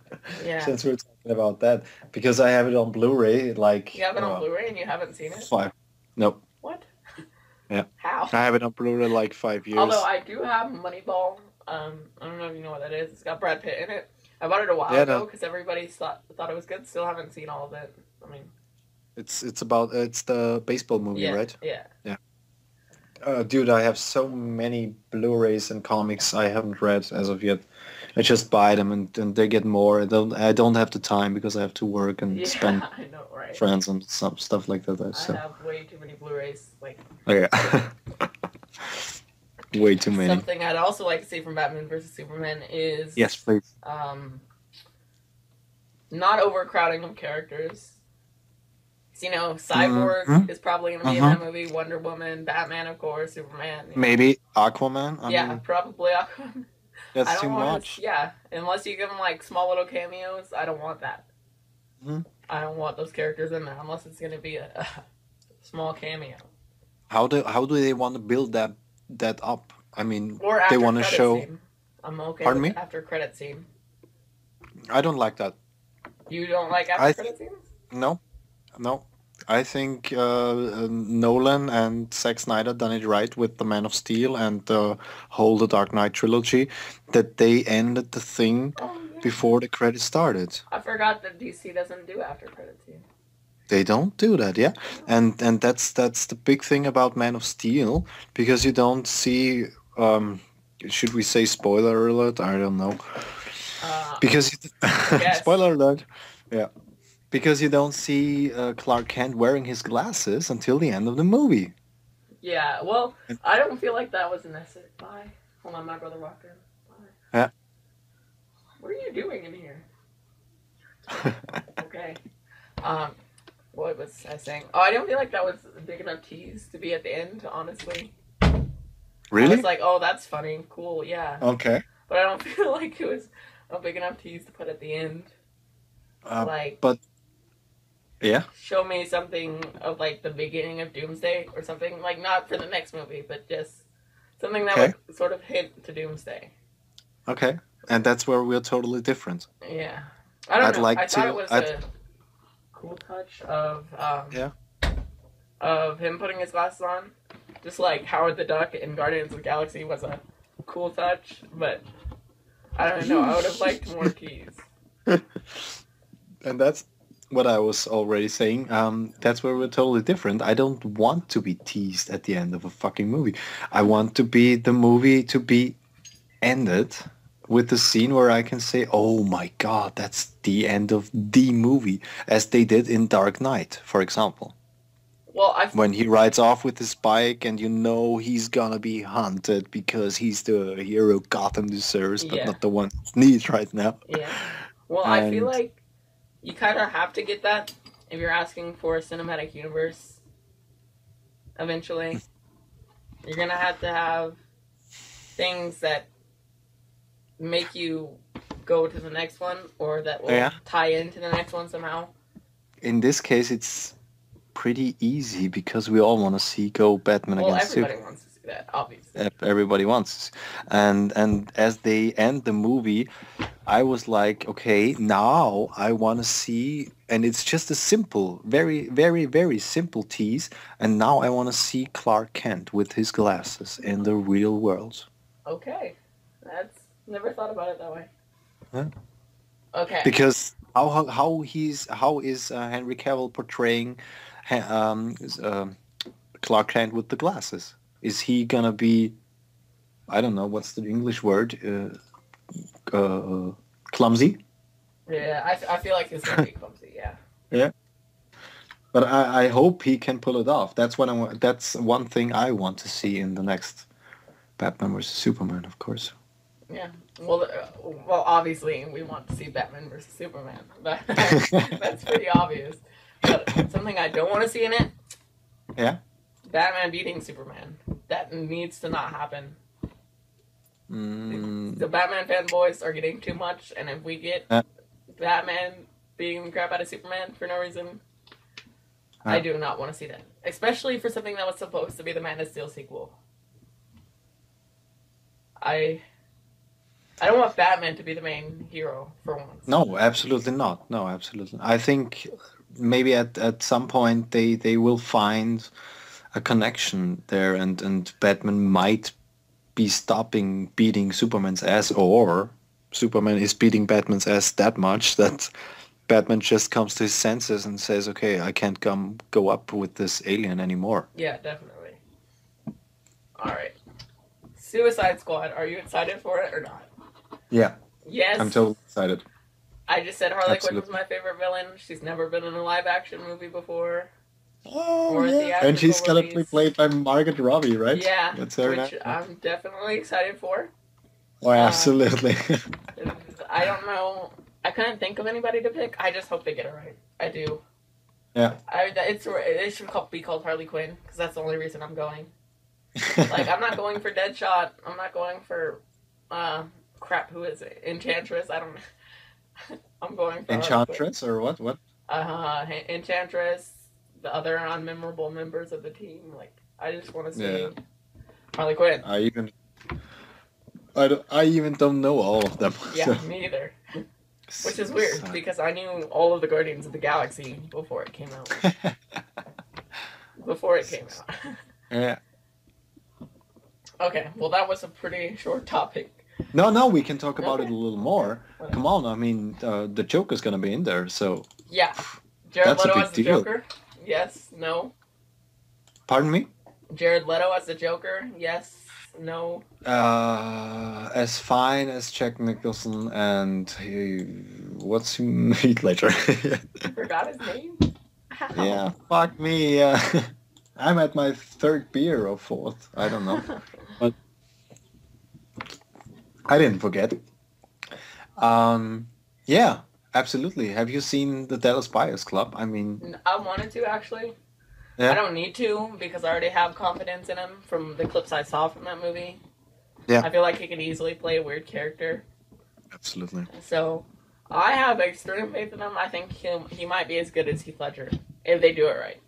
Yeah. since we're talking about that, because I have it on Blu-ray. Like You have it on Blu-ray and you haven't seen it? five. Nope. What? Yeah. How? I have it on Blu-ray like 5 years. Although I do have Moneyball. I don't know if you know what that is. It's got Brad Pitt in it. I bought it a while ago No. because everybody thought it was good. Still haven't seen all of it. I mean, It's the baseball movie, yeah, right? yeah. Dude, I have so many Blu-rays and comics I haven't read as of yet. I just buy them and they get more. I don't have the time because I have to work and Yeah, spend I know, right? friends and some stuff like that. I So have way too many Blu-rays. Like, yeah, way too many. something I'd also like to see from Batman versus Superman is Yes, please. Not overcrowding of characters. You know, Cyborg Mhm. is probably going to be in that movie. Wonder Woman, Batman, of course, Superman. You know. Maybe Aquaman. I Yeah, mean, probably Aquaman. I that's don't too want much. yeah, unless you give them like small little cameos, I don't want that. Mhm. I don't want those characters in there unless it's going to be a small cameo. How do they want to build that up? I mean, Or they after want to credit show. scene. I'm okay Pardon with me? after credit scene. I don't like that. You don't like I after credit scenes? No, no. I think Nolan and Zack Snyder done it right with the Man of Steel and the whole The Dark Knight trilogy, that they ended the thing Oh yeah. before the credits started. I forgot that DC doesn't do after credit scene. They don't do that, yeah, and that's the big thing about Man of Steel, because you don't see. Should we say spoiler alert? I don't know. Because Yes. spoiler alert, yeah. Because you don't see Clark Kent wearing his glasses until the end of the movie. Yeah, well, I don't feel like that was necessary. Bye. Hold on, my brother walked in. Bye. Yeah. What are you doing in here? Okay. What was I saying? Oh, I don't feel like that was a big enough tease to be at the end, honestly. I Really? was like, oh, that's funny. Cool, yeah. Okay. But I don't feel like it was a big enough tease to put at the end. But yeah. Show me something of like the beginning of Doomsday or something, like not for the next movie, but just something that would sort of hint to Doomsday. Okay. And that's where we're totally different. Yeah. I don't I'd know. like I thought it to. was a cool touch Yeah. of him putting his glasses on, just like Howard the Duck in Guardians of the Galaxy was a cool touch. But I don't know. I would have liked more tease. And that's what I was already saying. That's where we're totally different. I don't want to be teased at the end of a fucking movie. I want to be the movie to be ended with the scene where I can say, "Oh my God, that's the end of the movie," as they did in Dark Knight, for example. Well, When he rides off with his bike, and you know he's gonna be hunted because he's the hero Gotham deserves, but yeah, not the one it needs right now. yeah. Well, I feel And like you kind of have to get that if you're asking for a cinematic universe. Eventually, you're gonna have to have things that make you go to the next one, or that will yeah, tie into the next one somehow. in this case, it's pretty easy because we all want to see go Batman Well, against everybody Superman. wants to see that, obviously. Everybody wants, and as they end the movie, I was like, okay, now I want to see, and it's just a simple, very, very, very simple tease, and now I want to see Clark Kent with his glasses in the real world. Okay, that's never thought about it that way. Huh? Okay, Because how is Henry Cavill portraying Clark Kent with the glasses? Is he gonna be, I don't know, what's the English word? Clumsy? yeah, I feel like it's gonna be clumsy. Yeah. Yeah. But I hope he can pull it off. That's what I want. That's one thing I want to see in the next Batman vs Superman, of course. Yeah. Well, obviously we want to see Batman versus Superman. That's pretty obvious. But something I don't want to see in it: Yeah. Batman beating Superman. That needs to not happen. The Batman fanboys are getting too much, and if we get Batman beating the crap out of Superman for no reason, I do not want to see that. Especially for something that was supposed to be the Man of Steel sequel. I don't want Batman to be the main hero for once. No, absolutely not. No, absolutely. I think maybe at some point they will find a connection there, and Batman might be stopping beating Superman's ass, or Superman is beating Batman's ass that much that Batman just comes to his senses and says, "Okay, I can't go up with this alien anymore." Yeah, definitely. All right. Suicide Squad. Are you excited for it or not? Yeah, Yes. I'm totally excited. I just said Harley Quinn was Absolutely. my favorite villain. She's never been in a live action movie before. Oh Or a yeah, and she's theatrical gonna be release. played by Margot Robbie, right? Yeah, That's her which name. I'm definitely excited for. Oh, absolutely. I don't know. I couldn't think of anybody to pick. I just hope they get it right. I do. Yeah. It should be called Harley Quinn because that's the only reason I'm going. Like, I'm not going for Deadshot. I'm not going for crap. Who is it? Enchantress. I don't. I'm going for Enchantress or what? What? Enchantress. The other unmemorable members of the team. Like, I just want to see Harley Quinn. I even don't know all of them. Yeah, So. me either. Which is weird because I knew all of the Guardians of the Galaxy before it came out. Yeah. Okay, well that was a pretty short topic. No, we can talk about it a little more. Come on, I mean, the Joker's gonna be in there, so. Yeah. Jared That's a Leto big as the deal. Joker? Yes, no. Pardon me? Jared Leto as the Joker? Yes, no. As fine as Jack Nicholson and what's Heath Ledger? Forgot his name? How? Yeah, fuck me. I'm at my third beer or fourth. I don't know. But I didn't forget. Yeah, absolutely. Have you seen the Dallas Buyers Club? I mean, I wanted to actually. yeah. I don't need to because I already have confidence in him from the clips I saw from that movie. Yeah. I feel like he could easily play a weird character. Absolutely. So I have extreme faith in him. I think he might be as good as Heath Ledger if they do it right.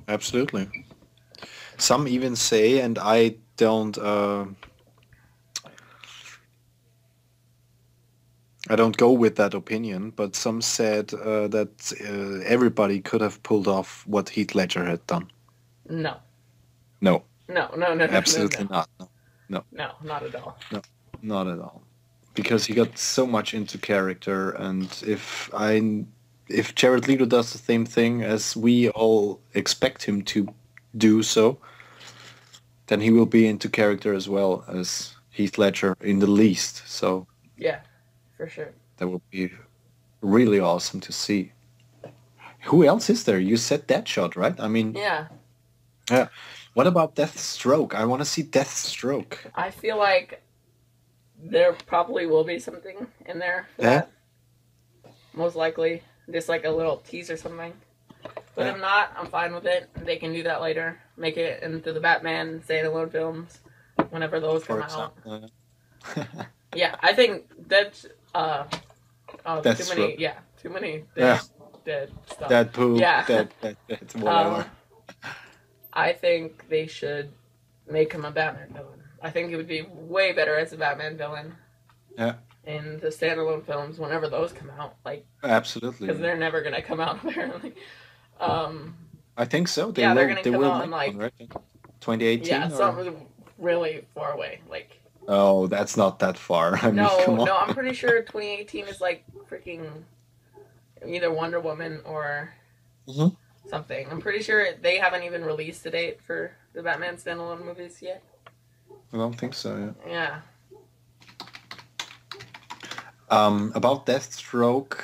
Absolutely. Some even say, and I don't. I don't go with that opinion, but some said that everybody could have pulled off what Heath Ledger had done. No. No, No, no, no, no, no, absolutely no. not. No, no, No, not at all. no, not at all. Because he got so much into character, and if Jared Leto does the same thing as we all expect him to do so, then he will be into character as well as Heath Ledger in the least. So Yeah, for sure. that will be really awesome to see. Who else is there? You said Deadshot, right? I mean, Yeah. yeah. What about Deathstroke? I want to see Deathstroke. I feel like there probably will be something in there for Yeah. that. Most likely. Just like a little tease or something. But Yeah. if not, I'm fine with it. They can do that later. Make it into the Batman standalone films whenever those For come out. example. Yeah, I think that's too many. Deathstroke. Yeah, too many Yeah. dead stuff. Dead poop. Yeah. Dead, whatever. I think they should make him a Batman villain. I think it would be way better as a Batman villain. Yeah. In the standalone films, whenever those come out, like Absolutely. because they're never gonna come out apparently. I think so. They're gonna come out in like 2018. yeah, or... something really far away. Like Oh, that's not that far. I mean, come on. no, I'm pretty sure 2018 is like freaking either Wonder Woman or something. I'm pretty sure they haven't even released a date for the Batman standalone movies yet. I don't think so. Yeah. About Deathstroke,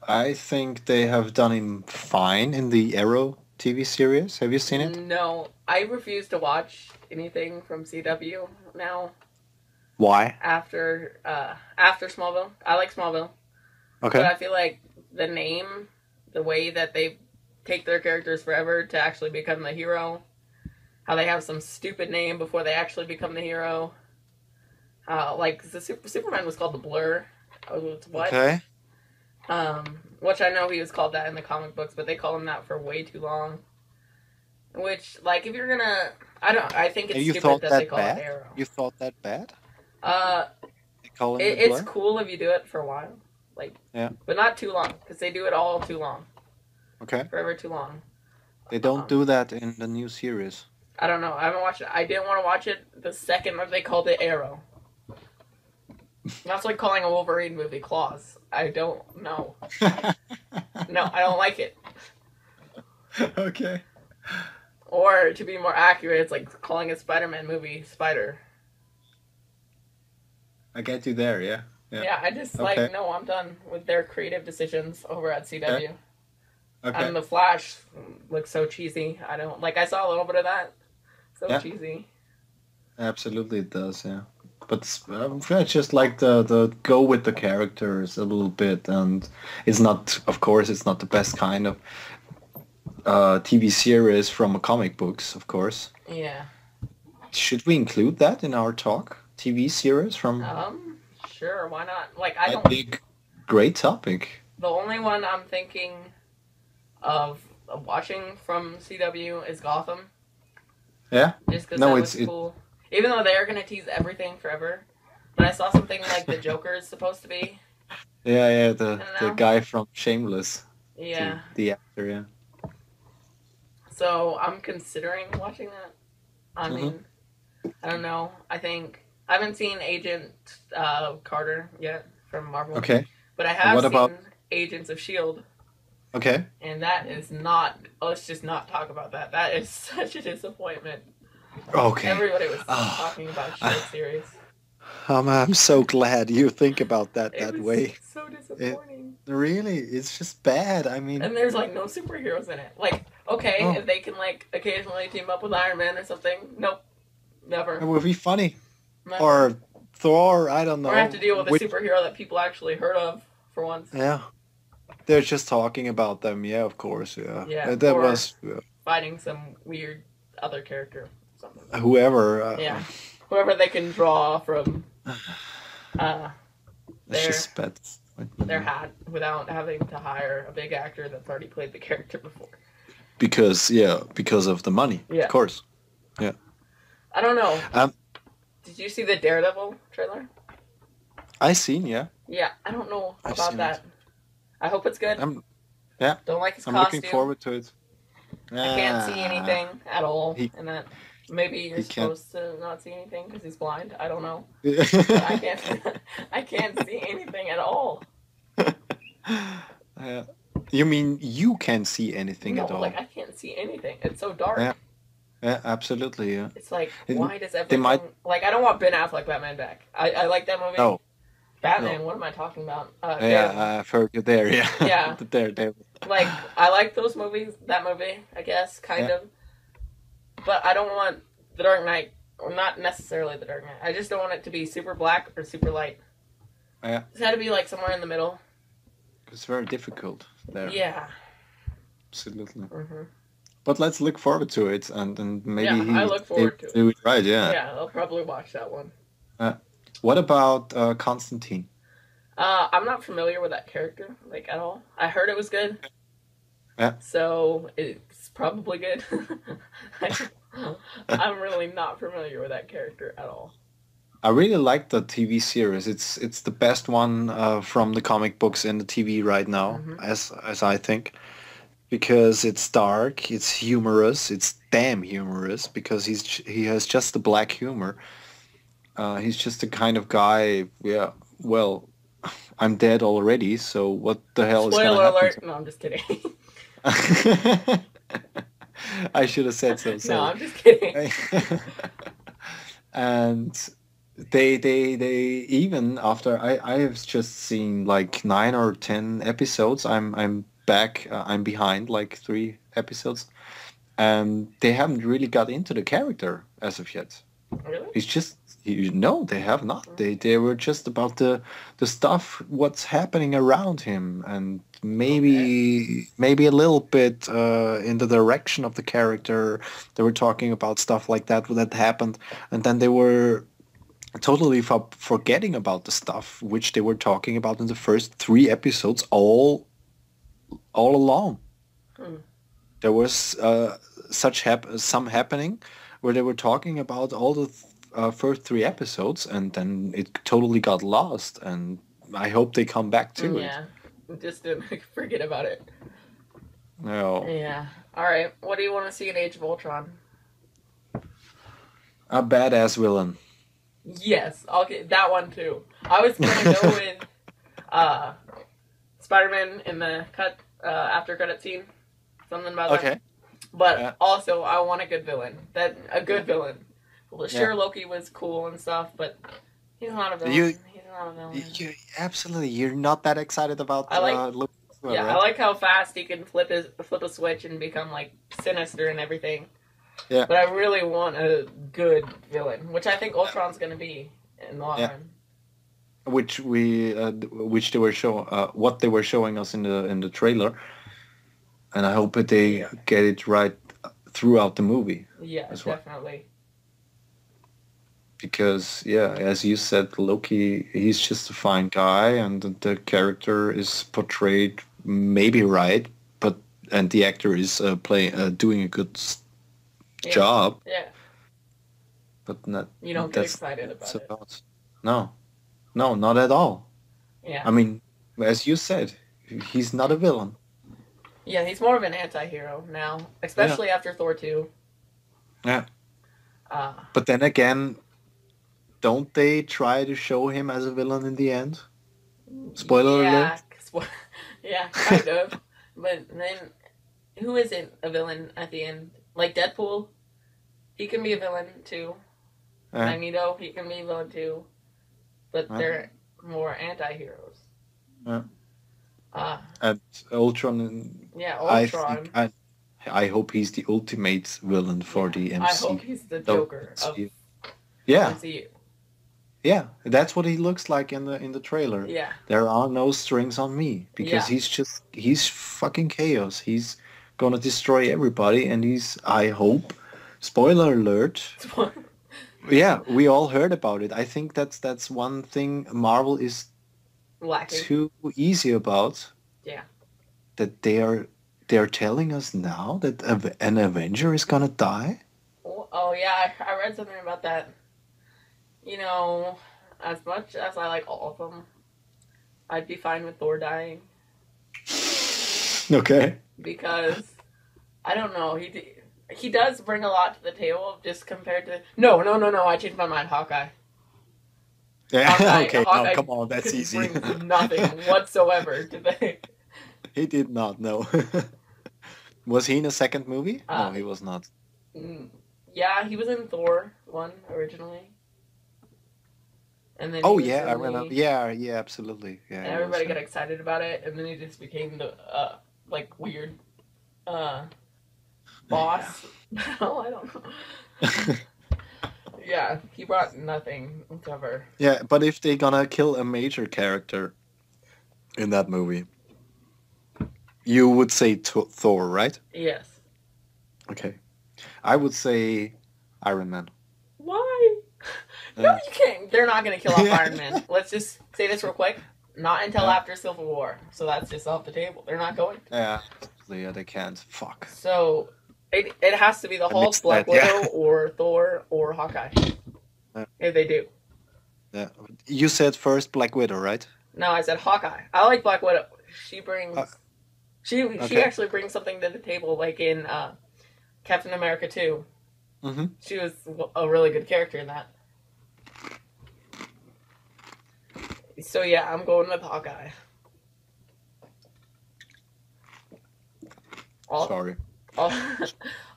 I think they have done him fine in the Arrow TV series. Have you seen it? No, I refuse to watch anything from CW now. Why? After Smallville, I like Smallville. Okay. But I feel like the name, the way that they take their characters forever to actually become the hero, how they have some stupid name before they actually become the hero. Like the Superman was called the Blur. What? Okay. Which I know he was called that in the comic books, but they call him that for way too long. Which, like, if you're gonna, I think it's stupid that they call it Arrow. You thought that bad? They call him it's cool if you do it for a while, like, yeah, but not too long, because they do it all too long. Okay. Forever too long. They don't do that in the new series. I don't know. I haven't watched it. I didn't want to watch it the second that they called it Arrow. That's like calling a Wolverine movie Claws. I don't know. No, I don't like it. Okay. Or, to be more accurate, it's like calling a Spider-Man movie Spider. I get you there, yeah. Yeah, I just, no, I'm done with their creative decisions over at CW. Okay. And The Flash looks so cheesy. I saw a little bit of that. So cheesy. Absolutely it does, yeah. But I just like the go with the characters a little bit, and it's not, of course, it's not the best kind of TV series from comic books, of course. Yeah. Should we include that in our talk? TV series from... Sure, why not? That'd be a great topic. The only one I'm thinking of watching from CW is Gotham. Yeah? Just because that was cool. Even though they're going to tease everything forever. But I saw something like the Joker is supposed to be. Yeah, the guy from Shameless. Yeah. The actor, yeah. So I'm considering watching that. I mean, I don't know. I haven't seen Agent Carter yet from Marvel. Okay. But I have seen Agents of S.H.I.E.L.D. Okay. And that is not... let's just not talk about that. That is such a disappointment. Okay. Everybody was talking about S.H.I.E.L.D. series. I'm so glad you think about that way. It's so disappointing. Really? It's just bad. I mean... And there's, no superheroes in it. If they can, occasionally team up with Iron Man or something. Nope. Never. It would be funny. Never. Or Thor, I don't know. Or have to deal with a superhero that people actually heard of, for once. Yeah. They're just talking about them. Yeah, of course. Yeah. Yeah. That was... fighting some weird other character. Something. Whoever. Yeah. Whoever they can draw from their hat without having to hire a big actor that's already played the character before. Because of the money. Yeah. Of course. Yeah. I don't know. Did you see the Daredevil trailer? I seen, yeah. Yeah, I don't know I've about seen it. that. I hope it's good. I'm yeah. Don't like his I'm looking costume. forward to it. I can't see Ah, anything at all he in that. Maybe you're he can't. supposed to not see anything because he's blind. I don't know, but I can't. I can't see anything at all. Uh, you mean you can't see anything No, at like all? I can't see anything. It's so Yeah, dark. yeah, absolutely. Yeah. It's like, It- why does they everything might like I don't want Ben Affleck Batman back. I like that movie. no, no. Batman. What am I talking about? Bale. Yeah, I've heard you there. Yeah, Yeah, the Daredevil. like I like those movies. That movie, I guess, kind Yeah, of. But I don't want The Dark Knight, or not necessarily The Dark Knight. I just don't want it to be super black or super light. yeah. It's got to be like somewhere in the middle. It's very difficult there. Yeah. Absolutely. hmm But let's look forward to it, and maybe Yeah, I he look able forward to to it. do it right. Yeah. Yeah, I'll probably watch that one. What about Constantine? I'm not familiar with that character, like, at all. I heard it was good, Yeah. so it's probably good. I'm really not familiar with that character at all. I really like the TV series. It's the best one from the comic books in the TV right now, hmm as I think, because it's dark, it's humorous, it's damn humorous because he has just the black humor. He's just the kind of guy. Yeah. Well, I'm dead already, so what the hell is gonna Spoiler happen to alert. No, I'm just kidding. me? I should have said so. No, Sorry. I'm just kidding. And they even after I have just seen like 9 or 10 episodes. I'm back. I'm behind like 3 episodes, and they haven't really got into the character as of yet. Really? He's just no, they have not. They were just about the stuff what's happening around him, and Okay. maybe a little bit in the direction of the character. They were talking about stuff like that happened, and then they were totally forgetting about the stuff which they were talking about in the first 3 episodes all along. Hmm. There was some happening where they were talking about all the first 3 episodes, and then it totally got lost. And I hope they come back to it. Yeah. Just to forget about it. No, Yeah. All right. What do you want to see in Age of Ultron? a badass villain. Yes, I'll get that one too. I was gonna go with uh, Spider-Man in the after credit scene, something about that. Okay. But Yeah. also, I want a good villain. A good villain. Well, sure, Yeah. Loki was cool and stuff, but he's not a villain. You, He's not a villain. absolutely. You're not that excited about I like, Luke, yeah, I right? like how fast he can flip a switch and become like sinister and everything. Yeah. But I really want a good villain, which I think Ultron's gonna be in the long Yeah. run. Which they were what they were showing us in the trailer, and I hope that they Yeah. get it right throughout the movie Yeah, as well. definitely. Because yeah, as you said, Loki, he's just a fine guy, and the character is portrayed maybe right, but and the actor is doing a good Yeah. job, Yeah. but not You don't get that's excited it's about it. about no, no, not at all. Yeah. I mean, as you said, he's not a villain. Yeah, he's more of an anti-hero now, Yeah, especially after Thor 2. yeah. Uh, But then again, don't they try to show him as a villain in the end? Spoiler yeah, alert. yeah, kind of. But then, who isn't a villain at the end? Like Deadpool, he can be a villain too. Yeah, Magneto, he can be a villain too. But yeah, they're more anti-heroes. yeah. Uh, And Ultron, yeah, I think Ultron. I hope he's the ultimate villain for Yeah, the I hope MC. he's the So Joker of MCU. Yeah, MCU. yeah, that's what he looks like in the trailer. Yeah, There are no strings on me because yeah. he's fucking chaos. He's gonna destroy everybody, and I hope, spoiler alert. Yeah, we all heard about it. I think that's one thing Marvel is Lacking. too easy about, Yeah. that they're telling us now that an Avenger is gonna die. Oh yeah, I read something about that. You know, as much as I like all of them, I'd be fine with Thor dying Okay. because I don't know. He does bring a lot to the table just compared to no. I changed my mind. Hawkeye. Yeah. Okay. No, Hawkeye come on. That's easy. brings nothing whatsoever to the. He did not know. Was he in a second movie? No, Uh, he was not. yeah, he was in Thor 1 originally, and then he Oh was yeah, I in remember. the. Yeah, yeah, absolutely. Yeah, And he was. everybody got excited about it, and then he just became the like weird Yeah. boss. Oh, I don't know. Yeah, he brought nothing ever. Yeah, but if they gonna kill a major character in that movie, you would say Thor, right? Yes. Okay. I would say Iron Man. Why? No, Yeah. you can't. They're not gonna kill off Iron Man. Let's just say this real quick. Not until after Civil War. So that's just off the table. They're not going to. Yeah. Yeah, they can't. Fuck. So it has to be the I Hulk, missed Black that. Yeah. Widow, or Thor, or Hawkeye. If they do. Yeah. You said first Black Widow, right? No, I said Hawkeye. I like Black Widow. She brings. She Okay. actually brings something to the table, like in Captain America 2. Mm-hmm. She was a really good character in that. So yeah, I'm going with Hawkeye. Sorry.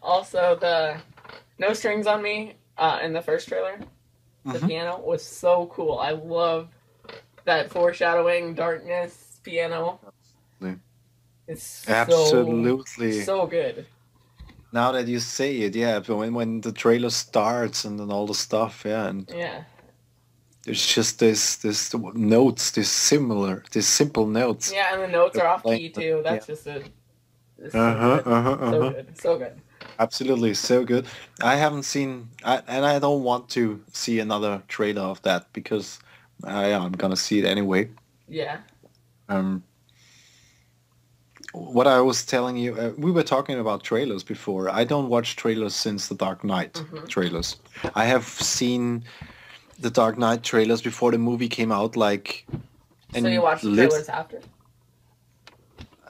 Also, the No Strings on Me in the first trailer, the piano was so cool. I love that foreshadowing, darkness, piano. It's Absolutely. so good. Now that you say it, yeah, but when the trailer starts and then all the stuff, yeah, and Yeah. there's just this notes, this simple notes. Yeah, and the notes are off key too. That's just a so good, so good. Absolutely, so good. I haven't seen, and I don't want to see another trailer of that because I'm gonna see it anyway. Yeah. What I was telling you, we were talking about trailers before. I don't watch trailers since the Dark Knight trailers. I have seen the Dark Knight trailers before the movie came out, like. So you watch the trailers after?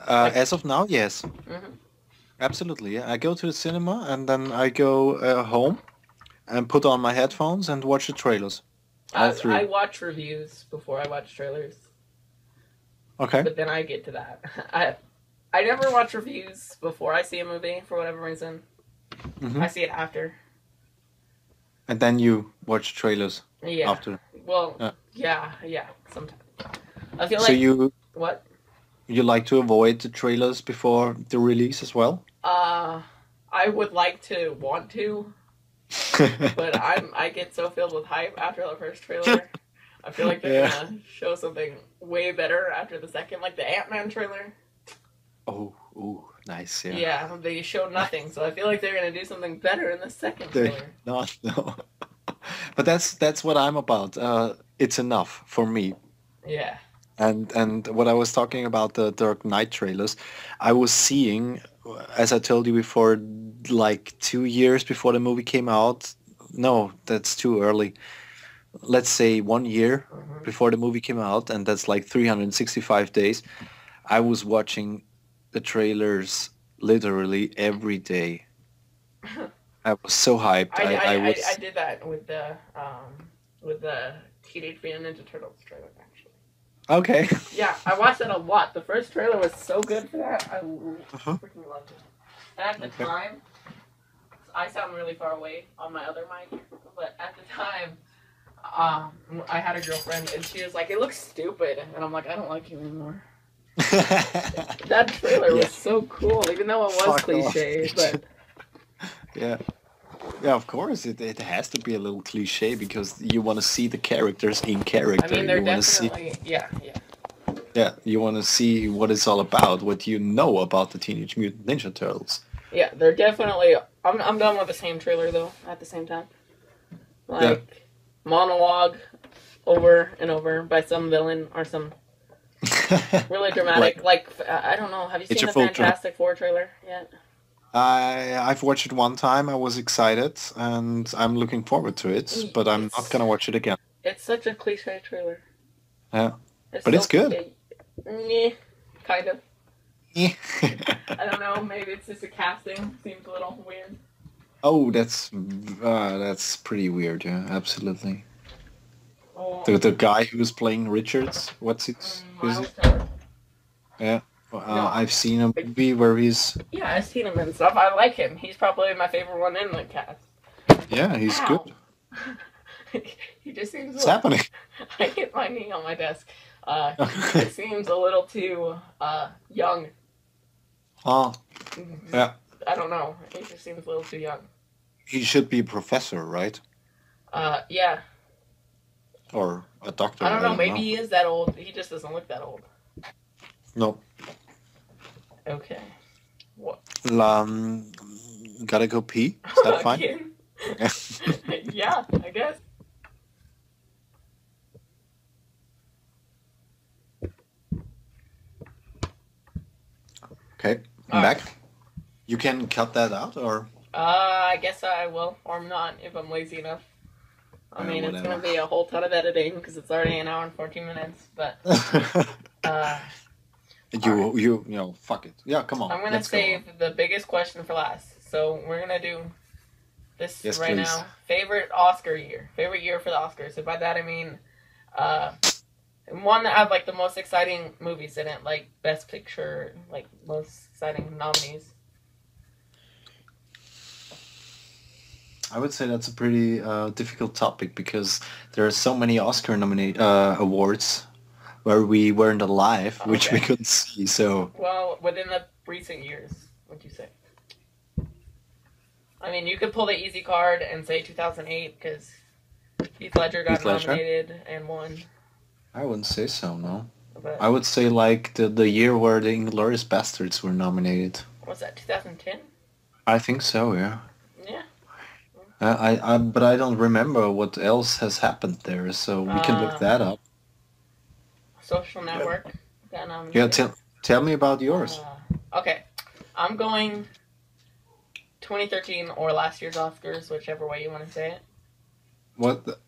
As of now, yes. Absolutely, yeah. I go to the cinema and then I go home and put on my headphones and watch the trailers. All through. I watch reviews before I watch trailers. Okay. But then I get to that. I never watch reviews before I see a movie for whatever reason. I see it after. And then you watch trailers after. Well, yeah, sometimes. I feel so like you what? You like to avoid the trailers before the release as well? I would like to want to, but I get so filled with hype after the first trailer. I feel like they're gonna show something way better after the second, like the Ant-Man trailer. Oh, ooh, nice, yeah. Yeah, they showed nothing, so I feel like they're gonna do something better in the second trailer. No. But that's what I'm about. It's enough for me. Yeah. And what I was talking about the Dark Knight trailers, I was seeing, as I told you before, like 2 years before the movie came out. No, that's too early. Let's say 1 year before the movie came out, and that's like 365 days. I was watching the trailers literally every day. I was so hyped. I did that with the Teenage Mutant Ninja Turtles trailer, actually. Okay. Yeah, I watched that a lot. The first trailer was so good for that. I freaking loved it. And at the time, I sound really far away on my other mic, but at the time, I had a girlfriend, and she was like, "It looks stupid," and I'm like, "I don't like you anymore." That trailer was so cool, even though it was cliche, but yeah, of course it has to be a little cliche because you want to see the characters in character. I mean, they're definitely yeah, you want to see what it's all about, what you know about the Teenage Mutant Ninja Turtles. Yeah, they're definitely. I'm done with the same trailer though. At the same time, like monologue over and over by some villain or some really dramatic. like I don't know. Have you seen the Fantastic Four trailer yet? I've watched it one time. I was excited, and I'm looking forward to it. But I'm not gonna watch it again. It's such a cliche trailer. Yeah. It's But still it's good. kind of. Eh. I don't know. Maybe it's just the casting seems a little weird. Oh, that's pretty weird. Yeah, absolutely. Oh, The guy who was playing Richards, who's Miles it? Teller. Yeah, No, I've seen a like, movie where he's yeah, I've seen him and stuff. I like him. He's probably my favorite one in the cast. yeah, he's Ow! good. He just seems. What's happening? I hit my knee on my desk. He just seems a little too young. Oh, yeah. I don't know. He just seems a little too young. He should be a professor, right? Yeah. Or a doctor, I don't I know. don't Maybe know. he is that old. He just doesn't look that old. No. Okay. What? Um, gotta go pee. Is that fine? Again? Yeah. Yeah, I guess. Okay, I'm All right. back. You can cut that out, or I guess I will, or not if I'm lazy enough. I mean, it's whatever. gonna be a whole ton of editing because it's already an hour and 14 minutes. But you know, fuck it. Yeah, come on. I'm gonna Let's go on. save the biggest question for last. So we're gonna do this Yes, right please. now. Favorite Oscar year. Favorite year for the Oscars. So by that I mean, one that had like the most exciting movies in it, like Best Picture, like most exciting nominees. I would say that's a pretty difficult topic because there are so many Oscar awards where we weren't alive, which we Okay. couldn't see. So Well, within the recent years, what'd you say? I mean, you could pull the easy card and say 2008 because Heath Ledger got Heath Ledger? nominated and won. I wouldn't say so. No, But I would say like the year where the Inglourious Bastards were nominated. was that 2010? I think so. Yeah. Yeah. But I don't remember what else has happened there, so we can look that up. Social Network got Yeah, nominated. tell me about yours. Okay, I'm going 2013 or last year's Oscars, whichever way you want to say it. What the,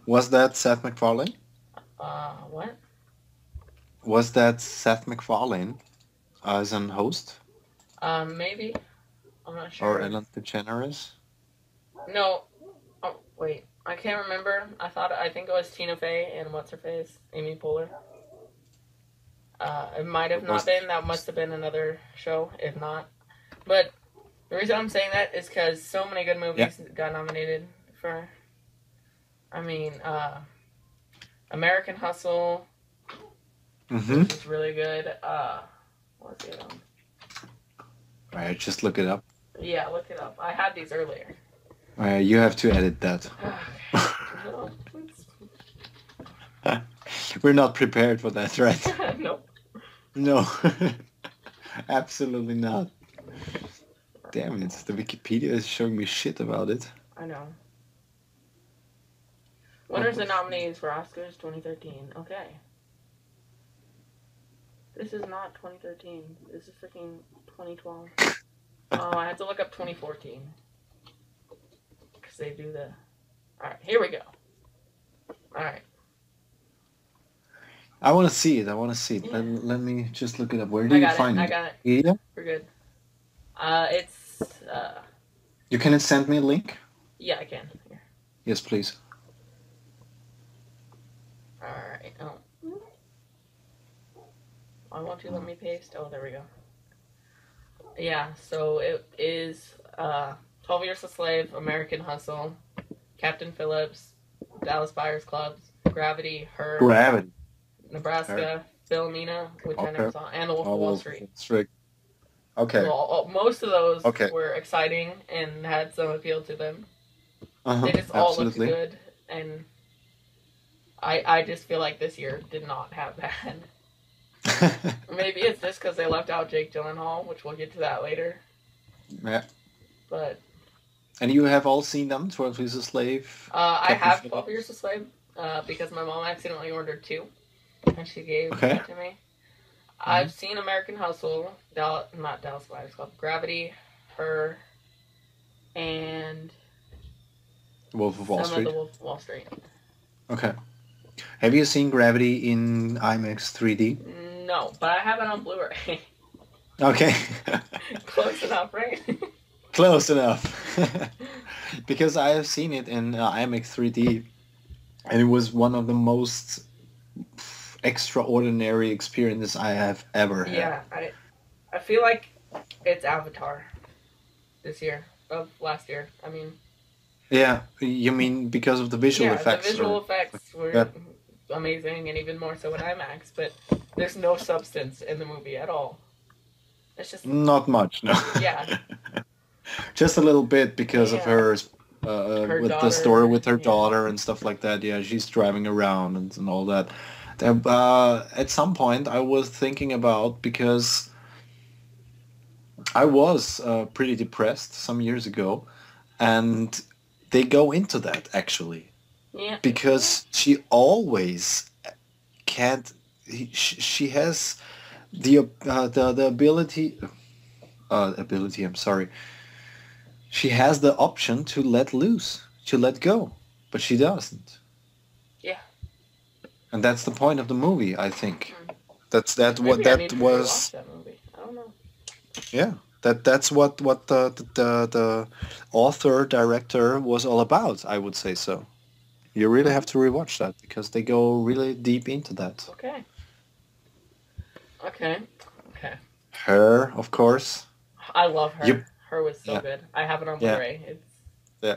was that? Seth MacFarlane? What? Was that Seth MacFarlane as an host, Maybe. I'm not or sure. Ellen DeGeneres? No. Oh, wait. I can't remember. I think it was Tina Fey and what's her face, Amy Poehler. It might have not been. That must have been another show, if not. But the reason I'm saying that is because so many good movies got nominated for. I mean, American Hustle, which is really good. What's the other one? Alright, just look it up. Yeah, look it up. I had these earlier. You have to edit that. No. We're not prepared for that, right? Nope. No. Absolutely not. Damn it, the Wikipedia is showing me shit about it. I know. Winners and nominees for Oscars 2013. Okay. This is not 2013. This is freaking 2012. Oh, I have to look up 2014. Because they do the... Alright, here we go. Alright. I want to see it. Yeah. Let me just look it up. Where do you find it? I got it. Yeah? We're good. It's... You can send me a link? Yeah, I can. Here. Yes, please. Alright. Oh. Why won't you let me paste? Oh, there we go. Yeah, so it is 12 Years a Slave, American Hustle, Captain Phillips, Dallas Buyers Club, Gravity, Her, Nebraska, Her. Philomena, which I never saw, and The Wolf of Wall Street. Okay. Well, most of those were exciting and had some appeal to them. They just all looked good, and I just feel like this year did not have that. Maybe it's just because they left out Jake Gyllenhaal, which we'll get to that later. Yeah. But. And you have all seen them, 12 Years a Slave? I have 12 Years a Slave because my mom accidentally ordered 2, and she gave that to me. I've seen American Hustle, not Dallas Buyers Club, Gravity, Her, and Wolf of Wall Street. The Wolf of Wall Street. Okay. Have you seen Gravity in IMAX 3D? No, but I have it on Blu-ray. Okay. Close enough, right? Close enough. Because I have seen it in IMAX 3D, and it was one of the most extraordinary experiences I have ever had. Yeah, I feel like it's Avatar this year of last year. I mean, Yeah, you mean because of the visual yeah, the effects, visual or effects were yeah, amazing, and even more so in IMAX. But there's no substance in the movie at all. It's just not much, no. yeah, Just a little bit because of yeah. her Her with the story daughter, with her yeah, daughter and stuff like that. Yeah, she's driving around and all that. At some point, I was thinking about, because I was pretty depressed some years ago, and they go into that actually, yeah, yeah. because she always can't. She has the ability. I'm sorry. She has the option to let loose, to let go, but she doesn't. Yeah. And that's the point of the movie, I think. Hmm. That's what Maybe I need that to rewatch was. that movie. I don't know. Yeah, that's what the author director was all about. I would say so. You really have Hmm. to rewatch that, because they go really deep into that. Okay. Okay. Okay. Her, of course. I love You, her. Her was so yeah, good. I have it on yeah, Blu-ray. It's yeah.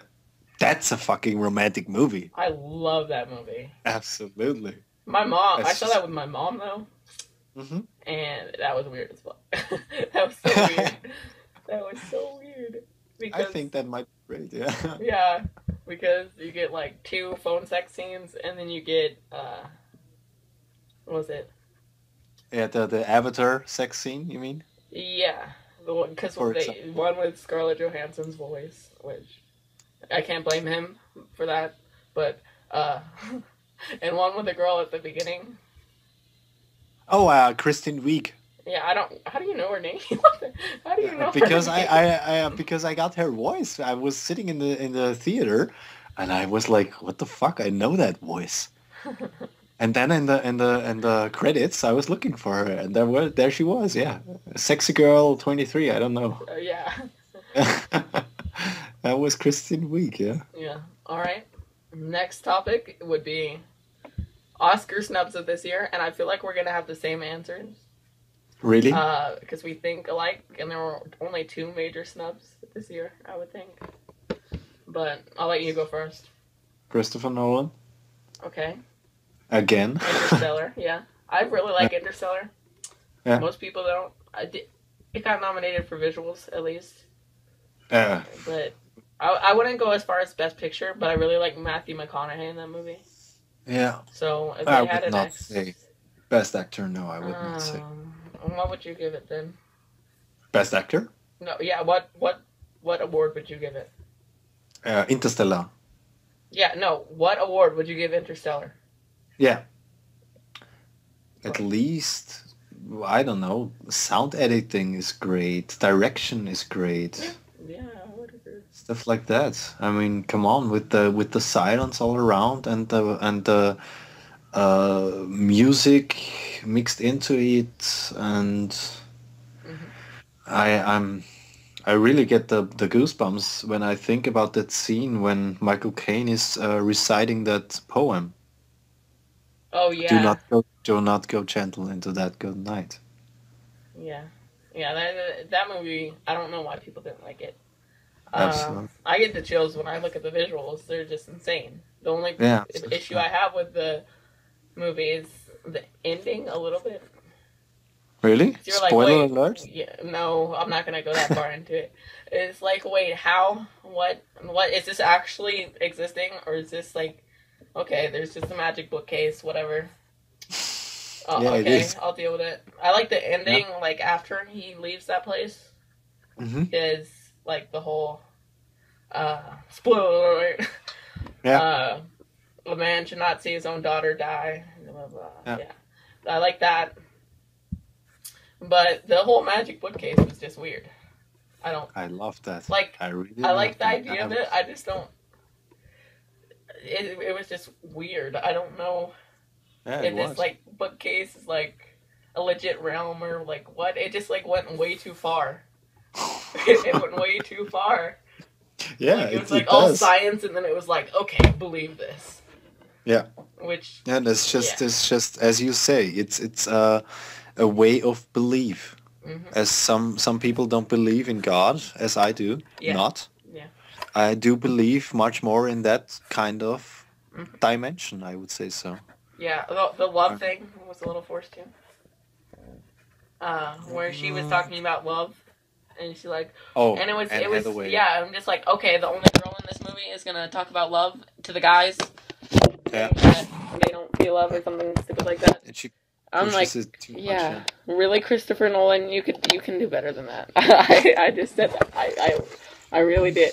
That's a fucking romantic movie. I love that movie. Absolutely. My mom. I That's saw that just. with my mom though, Hmm. and that was weird as fuck. That was so weird. That was so weird I because think that might be great. Yeah. yeah, because you get like two phone sex scenes, and then you get what was it? Yeah, the Avatar sex scene, you mean? Yeah, the one because For they example. one with Scarlett Johansson's voice, which I can't blame him for that, but uh, and one with the girl at the beginning. Oh, Kristen Wiig. Yeah, I don't. How do you know her name? How do you know her Because name? because I got her voice. I was sitting in the theater, and I was like, "What the fuck? I know that voice." And then in the credits, I was looking for her, and there she was. Yeah, sexy girl, 23. I don't know. Yeah, That was Kristen Wiig. Yeah. yeah. All right. Next topic would be Oscar snubs of this year, and I feel like we're gonna have the same answers. Really? Because we think alike, and there were only two major snubs this year, I would think. But I'll let you go first. Christopher Nolan Okay. again. Interstellar, yeah. I really Yeah. like Interstellar. Yeah. Most people don't. It got nominated for visuals, at least. Uh, But I wouldn't go as far as Best Picture, but I really like Matthew McConaughey in that movie. yeah. So if I they had would an not X, say best actor. No, I would not say um, what would you give it then? best actor. No, yeah. What award would you give it? Interstellar. Yeah, no. What award would you give Interstellar? Yeah, at What? least I don't know. Sound editing is great. Direction is Yeah, great. yeah. I would agree. Stuff like that. I mean, come on, with the silence all around, and the music mixed into it, and Hmm. I'm I really get the goosebumps when I think about that scene when Michael Caine is reciting that poem. Oh yeah, Do not go gentle into that good night. yeah, yeah. That movie. I don't know why people didn't like it. Absolutely. I get the chills when I look at the visuals. They're just insane. The only Yeah. issue I have with the movie is the ending a little bit. Really? 'Cause you're like, Spoiler wait, alert? yeah, no, I'm not gonna go that far into it. It's like, wait, how? What is this actually existing, or is this like, okay, there's just a magic bookcase, whatever. Yeah, Oh, it okay, is. I'll deal with it. I like the Yeah. ending, like after he leaves that place, Hmm. is like the whole spoiler alert. Yeah. uh, a man should not see his own daughter die. Blah, blah, blah. Yeah. Yeah, I like that. But the whole magic bookcase was just weird. I don't I love that. like. I really I love like the that. idea of it. I just don't. it was just weird. I don't know Yeah, it if this was. like bookcase is like a legit realm or like what. It just like went way too far. It went way too far. Yeah, Like it was like it all does. science, and then it was like, okay, believe this. Yeah, Which, and yeah. it's just as you say, it's a way of belief. Hmm. As some people don't believe in God, as I do Yeah. not. Yeah. I do believe much more in that kind of Hmm. dimension. I would say so. Yeah. The love Uh, thing was a little forced too. Where she was mm, talking about love, and she's like, oh, and Anne it was, Hathaway. yeah. I'm just like, okay, the only girl in this movie is gonna talk about love to the guys, Yeah, saying that they don't feel love or something stupid like that. and she I'm like, pushes it too much. yeah, Yeah. really, Christopher Nolan, you can do better than that. I just said that. I really did.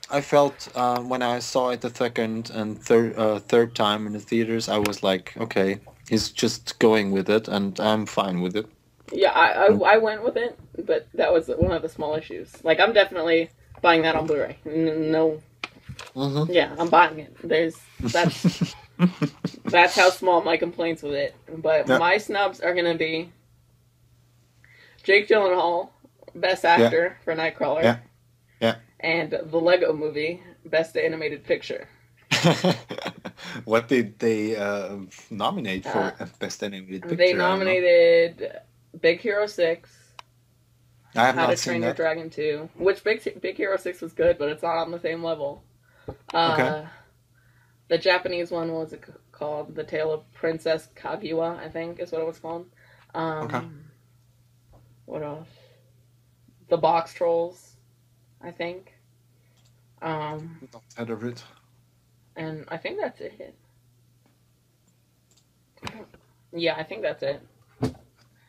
I felt when I saw it the second and third time in the theaters, I was like, okay, he's just going with it, and I'm fine with it. Yeah, Mm. I went with it, but that was one of the small issues. Like, I'm definitely buying that on Blu-ray. No, Mhm. yeah, I'm buying it. That's how small my complaints with it. But Yeah, my snubs are gonna be Jake Gyllenhaal, Best yeah, Actor for Nightcrawler, yeah, yeah. and the Lego Movie, Best Animated Picture. What did they nominate Uh, for Best Animated they Picture? I don't know. nominated Big Hero 6, I have How to not seen Train Your that. Dragon 2, which Big Hero 6 was good, but it's not on the same level. Okay. Uh, the Japanese one was called The Tale of Princess Kaguya, I think is what it was called. Okay. Um, what else? The Box Trolls, I think. Um, Not heard of it. and I think that's it. Yeah, I think that's it.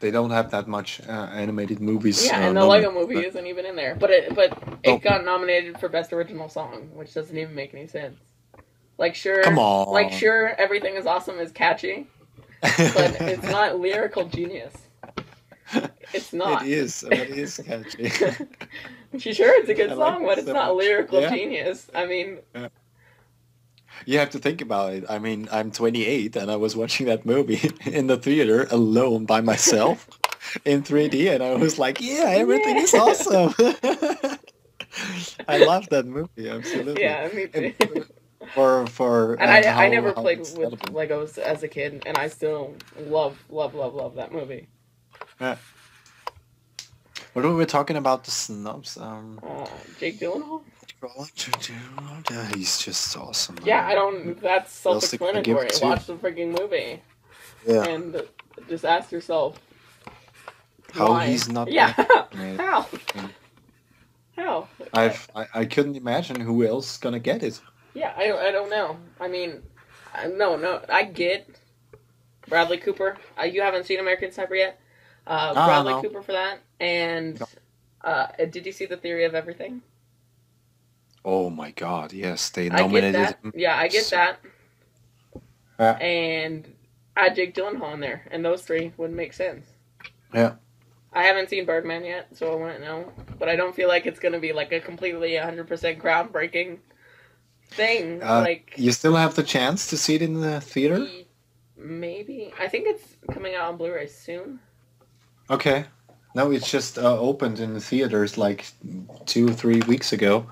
They don't have that much animated movies Yeah, and the Lego nominated, Movie right? isn't even in there, but it Oh, got nominated for Best Original Song, which doesn't even make any sense. come Like on. sure, Everything is Awesome is catchy, but it's not lyrical genius. It's It not. is. That is catchy. Sure, it's a I good like song, it but it's so not much. lyrical Yeah. genius. I mean, Yeah. You have to think about it. I mean, I'm 28 and I was watching that movie in the theater alone by myself in 3D, and I was like, yeah, everything is yeah, awesome. I love that movie, absolutely. yeah, me And too. for And I never how played it's with developing. Legos as a kid, and I still love that movie. Yeah. What were we talking about the snubs? Jake Gyllenhaal. Yeah, he's just awesome. Yeah, I don't. That's What else can I give it self-explanatory. to? Watch the freaking movie Yeah. and just ask yourself How why. he's not Yeah, animated. how? Yeah. How? I couldn't imagine who else is gonna get it. Yeah, I don't know. I mean, no, I get Bradley Cooper. You haven't seen American Sniper yet. Ah, Bradley no. Cooper for that. And No. did you see The Theory of Everything? Oh my God! Yes, they I get nominated that. him. Yeah, I get So, that. yeah, And add Jake Gyllenhaal in there, and those three would make sense. yeah. I haven't seen Birdman yet, so I wouldn't know. But I don't feel like it's gonna be like a completely 100% groundbreaking thing. Like You still have the chance to see it in the theater. maybe I think it's coming out on Blu-ray soon. Okay. No, it's just opened in the theaters like 2 or 3 weeks ago,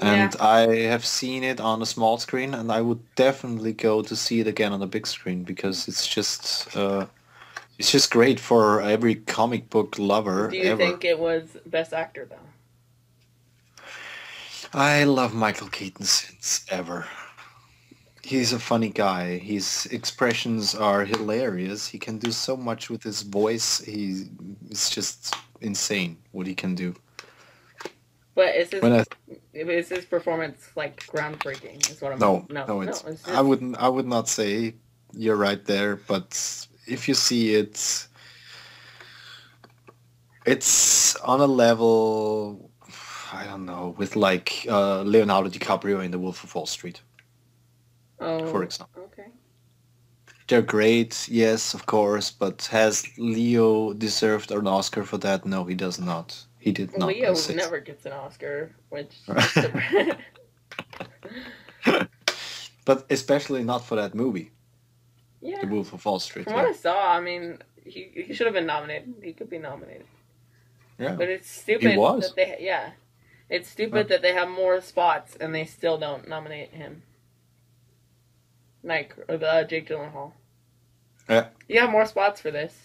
Yeah, and I have seen it on a small screen, and I would definitely go to see it again on the big screen because it's just great for every comic book lover do you ever. think it was Best Actor though? I love Michael Keaton since ever. He's a funny guy. His expressions are hilarious. He can do so much with his voice. It's just insane what he can do. But When I is his performance like groundbreaking? Is what I'm no, no no, no. it's It's just I would not say you're right there, but if you see it, it's on a level I don't know with like Leonardo DiCaprio in The Wolf of Wall Street, for oh example. okay. They're great, yes, of course, but has Leo deserved an Oscar for that? No, he does not. He did not. I Leo say. never gets an Oscar, which So. But especially not for that movie, Yeah. The Wolf of Wall Street. From what I saw, I mean, he should have been nominated. He could be nominated. Yeah. But it's stupid He was. that they it's stupid that they have more spots and they still don't nominate him. Like the Jake Gyllenhaal. Yeah. You have more spots for this,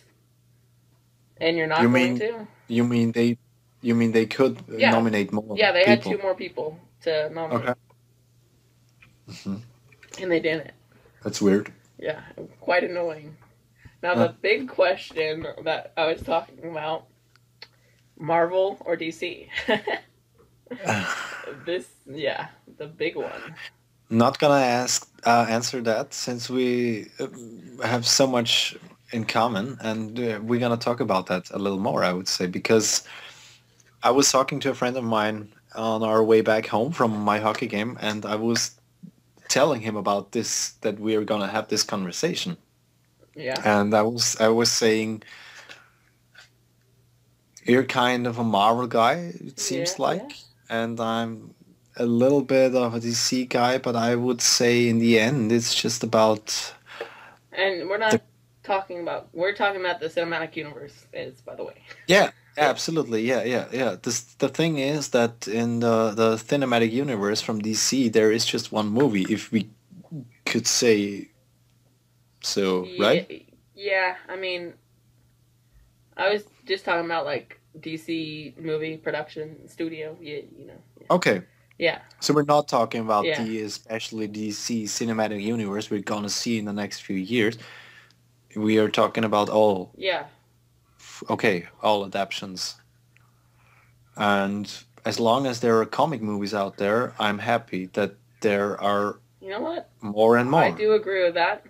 and you're not going to. You mean they could nominate more? Yeah, they people. had 2 more people to nominate. Okay. Mm-hmm. And they didn't. That's weird. Yeah, quite annoying. Now the big question that I was talking about: Marvel or DC? The big one. Not gonna answer that since we have so much in common, and we're gonna talk about that a little more. I would say, because I was talking to a friend of mine on our way back home from my hockey game, and I was telling him about this, that we are gonna have this conversation. Yeah. And I was saying, you're kind of a Marvel guy, it seems like, and I'm a little bit of a DC guy, but I would say in the end it's just about. And we're not talking about. We're talking about the cinematic universe. Is, by the way. Yeah. Absolutely, yeah. The thing is that in the cinematic universe from DC, there is just one movie, if we could say so, right? Yeah, I mean, I was just talking about like DC movie production studio. Yeah, you know. Yeah. Okay. Yeah. So we're not talking about especially DC cinematic universe we're gonna see in the next few years. We are talking about all. Yeah. Okay, all adaptions. And as long as there are comic movies out there, I'm happy that there are. You know what? More and more. I do agree with that.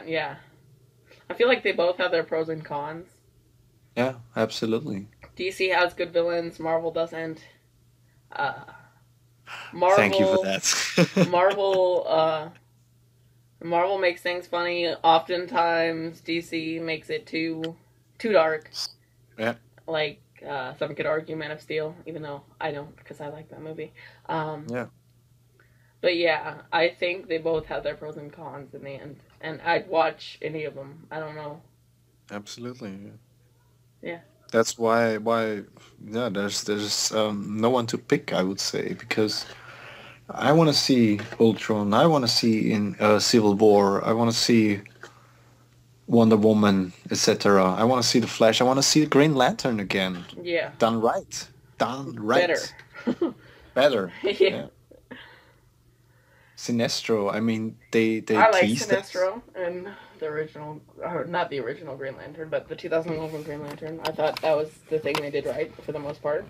Yeah. I feel like they both have their pros and cons. Yeah, absolutely. DC has good villains, Marvel doesn't. Marvel, thank you for that. Marvel makes things funny. Oftentimes, DC makes it too dark. Yeah. Like some could argue Man of Steel, even though I don't, because I like that movie. Yeah. But yeah, I think they both have their pros and cons in the end, and I'd watch any of them. I don't know. Absolutely. Yeah. That's why there's no one to pick, I would say, because I want to see Ultron, I want to see in Civil War, I want to see Wonder Woman, etc. I want to see the Flash, I want to see the Green Lantern again. Yeah. Done right. Better. Yeah. Sinestro, I mean, they I like teased Sinestro and the original, or not the original Green Lantern, but the 2011 Green Lantern. I thought that was the thing they did right for the most part.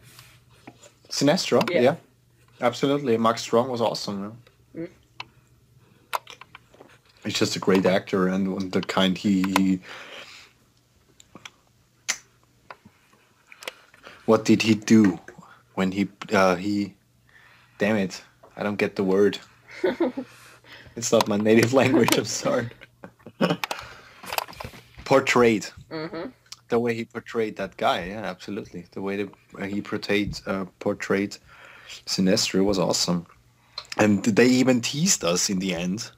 Sinestro, yeah. Absolutely. Max Strong was awesome. Yeah? He's just a great actor, and the kind he what did he do when he damn it, I don't get the word. It's not my native language, I'm sorry. Portrayed. Mm-hmm. The way he portrayed that guy, yeah, absolutely. The way that he portrayed Sinestro was awesome. And they even teased us in the end.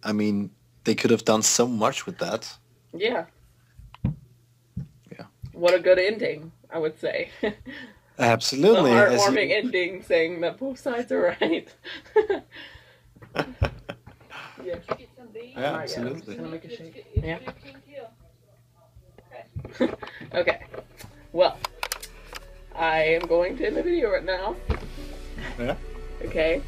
I mean, they could have done so much with that. Yeah. Yeah. What a good ending, I would say. Absolutely. The heartwarming ending saying that both sides are right. Yeah. Yeah, absolutely. Gonna make a shake. Yeah. Okay. Well, I am going to end the video right now. Yeah. Okay.